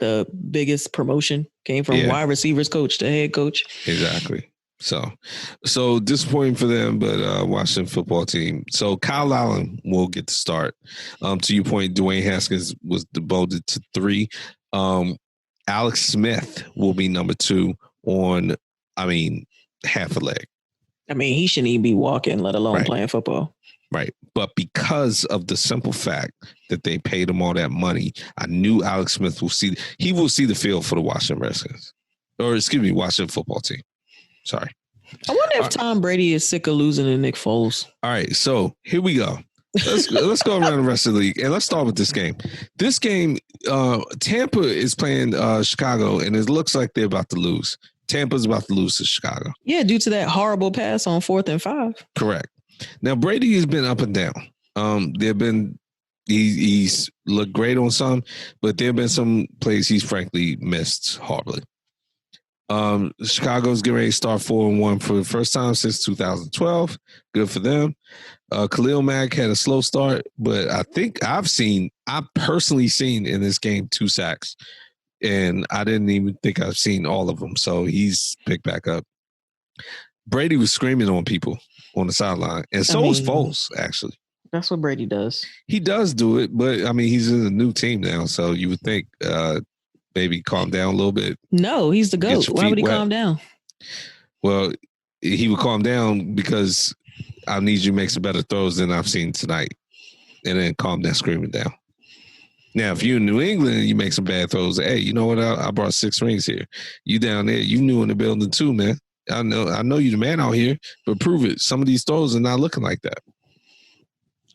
the biggest promotion, came from wide receivers coach to head coach. Exactly. So disappointing for them, but Washington football team. So Kyle Allen will get the start. To your point, Dwayne Haskins was demoted to 3. Alex Smith will be number 2 on, half a leg. He shouldn't even be walking, let alone playing football. Right. But because of the simple fact that they paid him all that money, I knew Alex Smith will see the field for the Washington Redskins. Washington football team. Sorry. I wonder if Tom Brady is sick of losing to Nick Foles. All right. So here we go. Let's go around the rest of the league. And let's start with this game. This game, Tampa is playing Chicago, and it looks like they're about to lose. Tampa's about to lose to Chicago. Yeah, due to that horrible pass on 4th and 5. Correct. Now, Brady has been up and down. He's looked great on some, but there have been some plays he's frankly missed horribly. Chicago's getting ready to start 4-1 for the first time since 2012. Good for them. Khalil Mack had a slow start, but I think I've personally seen in this game 2 sacks, and I didn't even think I've seen all of them. So he's picked back up. Brady was screaming on people on the sideline, and so was Foles, actually. That's what Brady does. He does do it, but he's in a new team now, so you would think maybe calm down a little bit. No, he's the GOAT. Why would he calm down? Well, he would calm down because I need you to make some better throws than I've seen tonight, and then calm that screaming down. Now, if you're in New England and you make some bad throws, hey, you know what? I brought 6 rings here. You down there, you new in the building too, man. I know you're the man out here, but prove it. Some of these throws are not looking like that.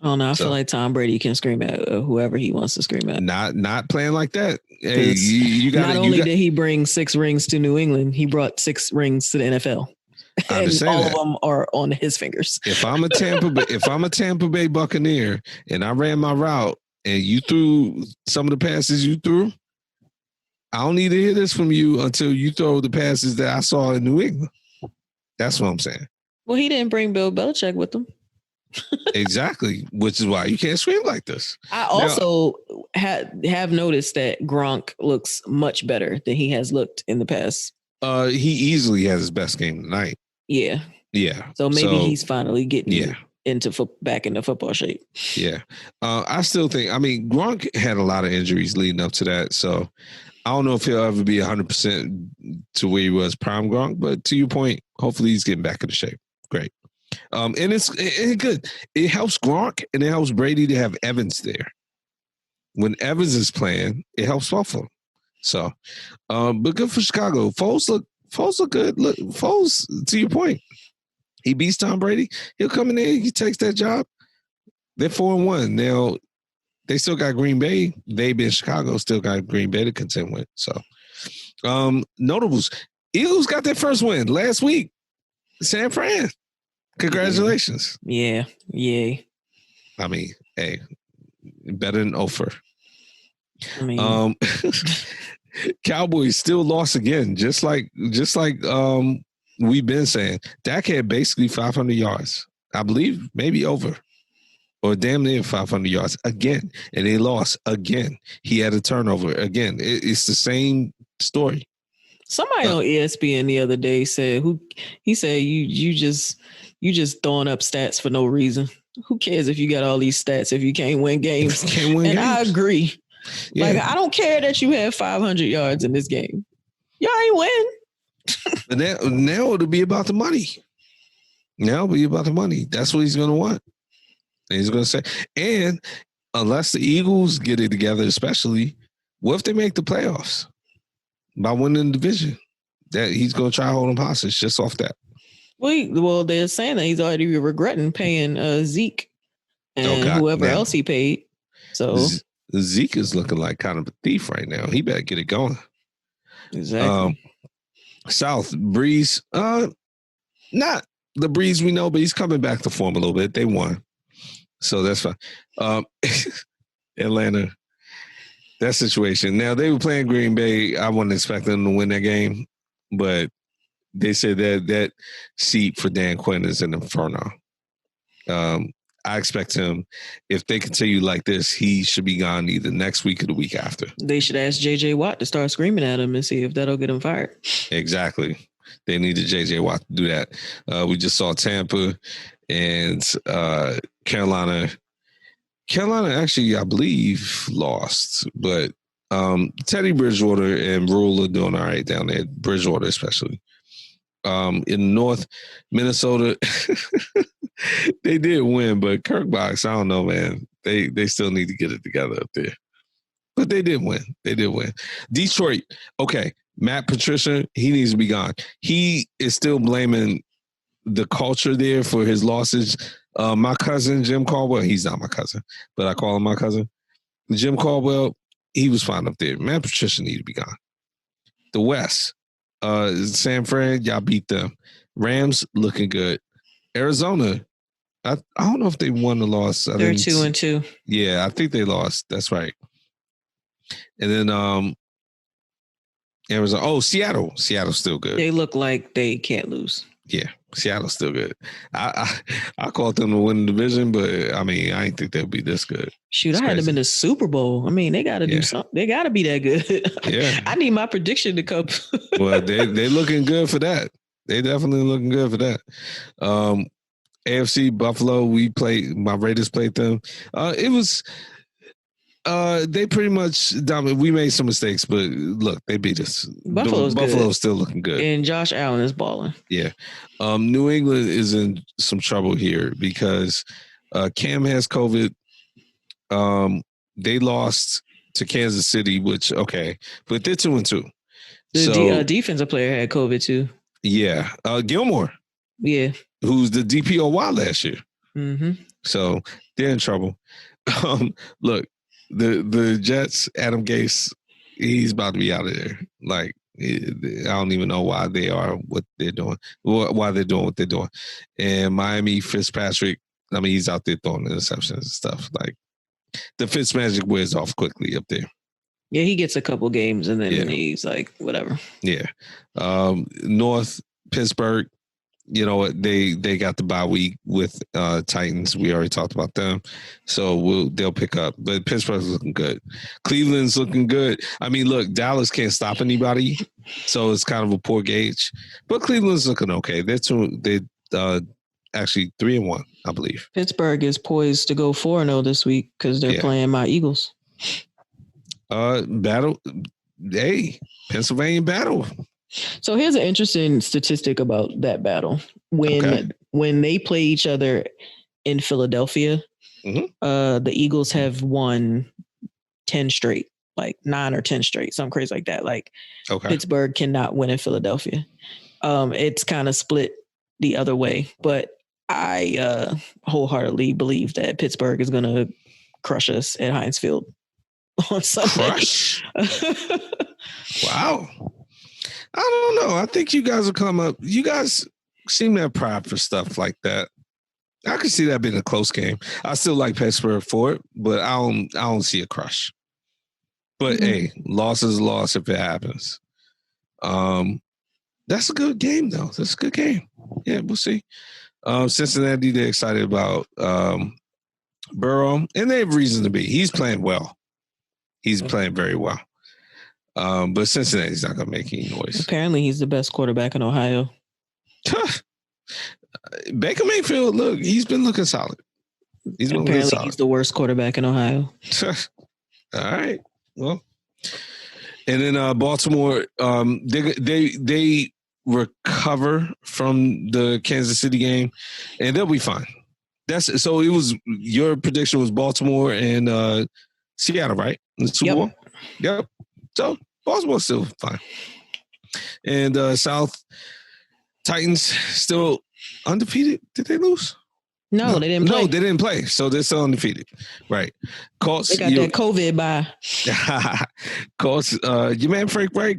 Oh no, I feel like Tom Brady can scream at whoever he wants to scream at. Not playing like that. Hey, you got. Not only did he bring 6 rings to New England, he brought 6 rings to the NFL. And all of them are on his fingers. If I'm a Tampa Bay Buccaneer and I ran my route and you threw some of the passes you threw, I don't need to hear this from you until you throw the passes that I saw in New England. That's what I'm saying. Well, he didn't bring Bill Belichick with him. Exactly, which is why you can't scream like this. I also have noticed that Gronk looks much better than he has looked in the past. He easily has his best game tonight. Yeah. So maybe he's finally getting back into football shape. Yeah. I still think, Gronk had a lot of injuries leading up to that. So I don't know if he'll ever be 100% to where he was prime Gronk, but to your point, hopefully he's getting back into shape. Great. And it's good. It helps Gronk and it helps Brady to have Evans there. When Evans is playing, it helps both of them. So, but good for Chicago. Foles look good. Look, Foles, to your point, he beats Tom Brady. He'll come in there. He takes that job. They're 4-1 now. They still got Green Bay. They being Chicago still got Green Bay to contend with. So, notables. Eagles got their first win last week. San Fran. Congratulations. Yeah. Yay. I mean, hey, better than Ofer. I mean, Cowboys still lost again, just like we've been saying. Dak had basically 500 yards, I believe, maybe over, or damn near 500 yards again, and they lost again. He had a turnover again. It's the same story. Somebody on ESPN the other day said, he said you just throwing up stats for no reason. Who cares if you got all these stats if you can't win games? I agree. Yeah. Like, I don't care that you have 500 yards in this game. Y'all ain't win. But now it'll be about the money. Now it'll be about the money. That's what he's going to want. And he's going to say, and unless the Eagles get it together, especially, what if they make the playoffs by winning the division? That he's going to try to hold them hostage just off that. Well, they're saying that he's already regretting paying Zeke and whoever else he paid. So Zeke is looking like kind of a thief right now. He better get it going. Exactly. South, Breeze, not the Breeze we know, but he's coming back to form a little bit. They won. So that's fine. Atlanta, that situation. Now, they were playing Green Bay. I wasn't expecting them to win that game, but they said that seat for Dan Quinn is an inferno. I expect him, if they continue like this, he should be gone either next week or the week after. They should ask J.J. Watt to start screaming at him and see if that'll get him fired. Exactly. They needed J.J. Watt to do that. We just saw Tampa and Carolina. Carolina actually, I believe, lost. But Teddy Bridgewater and Rule are doing all right down there, Bridgewater especially. In North Minnesota, they did win, but Kirk Box, I don't know, man. They still need to get it together up there. But they did win. Detroit, okay. Matt Patricia, he needs to be gone. He is still blaming the culture there for his losses. My cousin, Jim Caldwell, he's not my cousin, but I call him my cousin. Jim Caldwell, he was fine up there. Matt Patricia needs to be gone. The West. San Fran, y'all beat them. Rams looking good. Arizona, I don't know if they won or lost. They're 2-2. Yeah, I think they lost. That's right. And then Arizona. Oh, Seattle. Seattle's still good. They look like they can't lose. Yeah, Seattle's still good. I called them to win the division, but I didn't think they'd be this good. Shoot, I had them in the Super Bowl. They got to do something. They got to be that good. Yeah, I need my prediction to come. Well, they looking good for that. They definitely looking good for that. AFC Buffalo, my Raiders played them. It was. They pretty much dominated. We made some mistakes, but look, they beat us. Buffalo's still looking good. And Josh Allen is balling. Yeah. New England is in some trouble here because Cam has COVID. They lost to Kansas City, which, okay, but they're 2-2. The defensive player had COVID too. Yeah. Gilmore. Yeah. Who's the DPOY last year. Mm-hmm. So they're in trouble. Look, the Jets, Adam Gase, he's about to be out of there. Like, I don't even know why they are what they're doing, why they're doing what they're doing. And Miami, Fitzpatrick, he's out there throwing interceptions and stuff. Like, the Fitzmagic wears off quickly up there. Yeah, he gets a couple games and then he's like, whatever. Yeah. North, Pittsburgh, you know what? They got the bye week with Titans. We already talked about them, so they'll pick up. But Pittsburgh's looking good. Cleveland's looking good. I mean, look, Dallas can't stop anybody, so it's kind of a poor gauge. But Cleveland's looking okay. They actually 3-1, I believe. Pittsburgh is poised to go 4-0 this week because they're playing my Eagles. Battle. Hey, Pennsylvania battle. So here's an interesting statistic about that battle. When they play each other in Philadelphia, the Eagles have won 10 straight, like 9 or 10 straight, something crazy like that. Like Pittsburgh cannot win in Philadelphia. It's kind of split the other way, but I wholeheartedly believe that Pittsburgh is going to crush us at Heinz Field on Sunday. Crush? Wow. I don't know. I think you guys will come up. You guys seem to have pride for stuff like that. I could see that being a close game. I still like Pittsburgh for it, but I don't see a crush. But hey, loss is a loss if it happens. That's a good game though. That's a good game. Yeah, we'll see. Cincinnati, they're excited about Burrow, and they have reason to be. He's playing well. He's playing very well. But Cincinnati's not going to make any noise. Apparently, he's the best quarterback in Ohio. Baker Mayfield, look, he's been looking solid. He's the worst quarterback in Ohio. All right. Well, and then Baltimore, they recover from the Kansas City game, and they'll be fine. So it was your prediction was Baltimore and Seattle, right? In the Super Bowl? Yep. So Baltimore's still fine. And South Titans still undefeated. Did they lose? No, they didn't play. No, they didn't play. So they're still undefeated. Right. Colts. They got that COVID bye. Colts, your man Frank Wright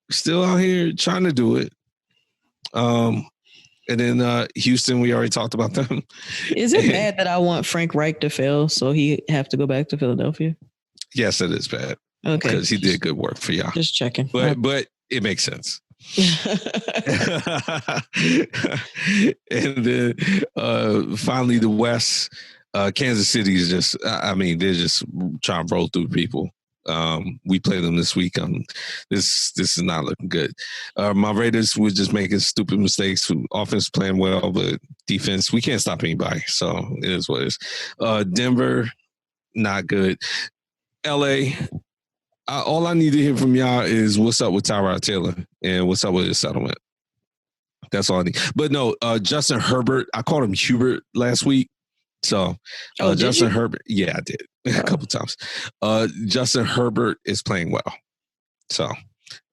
still out here trying to do it. And then Houston, we already talked about them. Is it bad that I want Frank Reich to fail so he have to go back to Philadelphia? Yes, it is bad. Okay. Because he did good work for y'all. Just checking. But it makes sense. And then finally the West, Kansas City is just, they're just trying to roll through people. We play them this week. This is not looking good. My Raiders were just making stupid mistakes. Offense playing well, but defense, we can't stop anybody. So it is what it is. Denver, not good. LA, all I need to hear from y'all is what's up with Tyrod Taylor and what's up with his settlement. That's all I need. But no, Justin Herbert, I called him Hubert last week. So Justin Herbert, yeah, I did a couple times. Justin Herbert is playing well. So,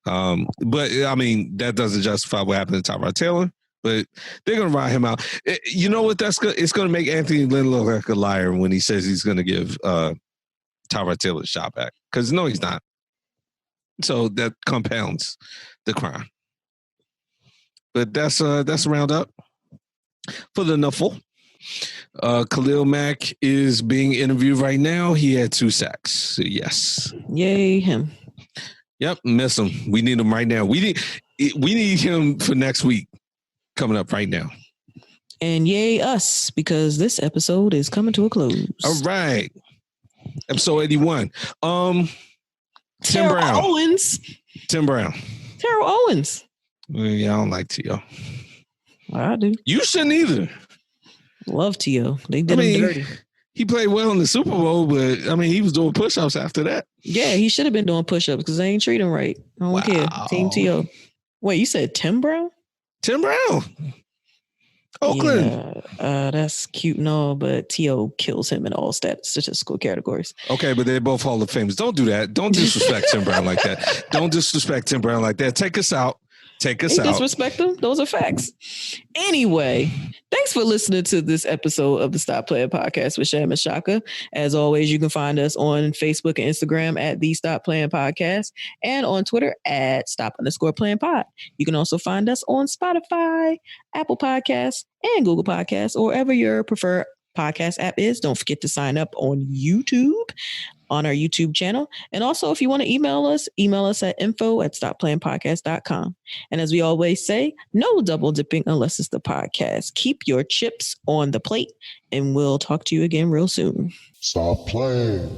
but I mean, that doesn't justify what happened to Tyrod Taylor, but they're going to ride him out. You know what? It's going to make Anthony Lynn look like a liar when he says he's going to give Tyrod Taylor a shot back. Because no, he's not. So that compounds the crime. But that's a roundup for the Nuffle. Khalil Mack is being interviewed right now. He had 2 sacks. So yes. Yay, him. Yep, miss him. We need him right now. We need him for next week coming up right now. And yay us, because this episode is coming to a close. All right. Episode 81. Tim Brown. Tim Brown. Terrell Owens. Yeah, I don't like T.O. I do. You shouldn't either. Love T.O. They did him dirty. He played well in the Super Bowl, but he was doing push-ups after that. Yeah, he should have been doing push-ups because they ain't treat him right. I don't care. Team T.O. Wait, you said Tim Brown? Tim Brown. Oakland. Yeah, that's cute and all, but T.O. kills him in all statistical categories. Okay, but they're both Hall of Famers. Don't do that. Don't disrespect Tim Brown like that. Don't disrespect Tim Brown like that. Take us out. Disrespect them. Those are facts. Anyway, thanks for listening to this episode of the Stop Playing Podcast with Sham and Shaka. As always, you can find us on Facebook and Instagram at the Stop Playing Podcast and on Twitter at Stop_Playing Pod. You can also find us on Spotify, Apple Podcasts, and Google Podcasts, or wherever your preferred podcast app is. Don't forget to sign up on YouTube, on our YouTube channel. And also, if you want to email us at info@stopplayinpodcast.com. And as we always say, no double dipping unless it's the podcast. Keep your chips on the plate, and we'll talk to you again real soon. Stop playing.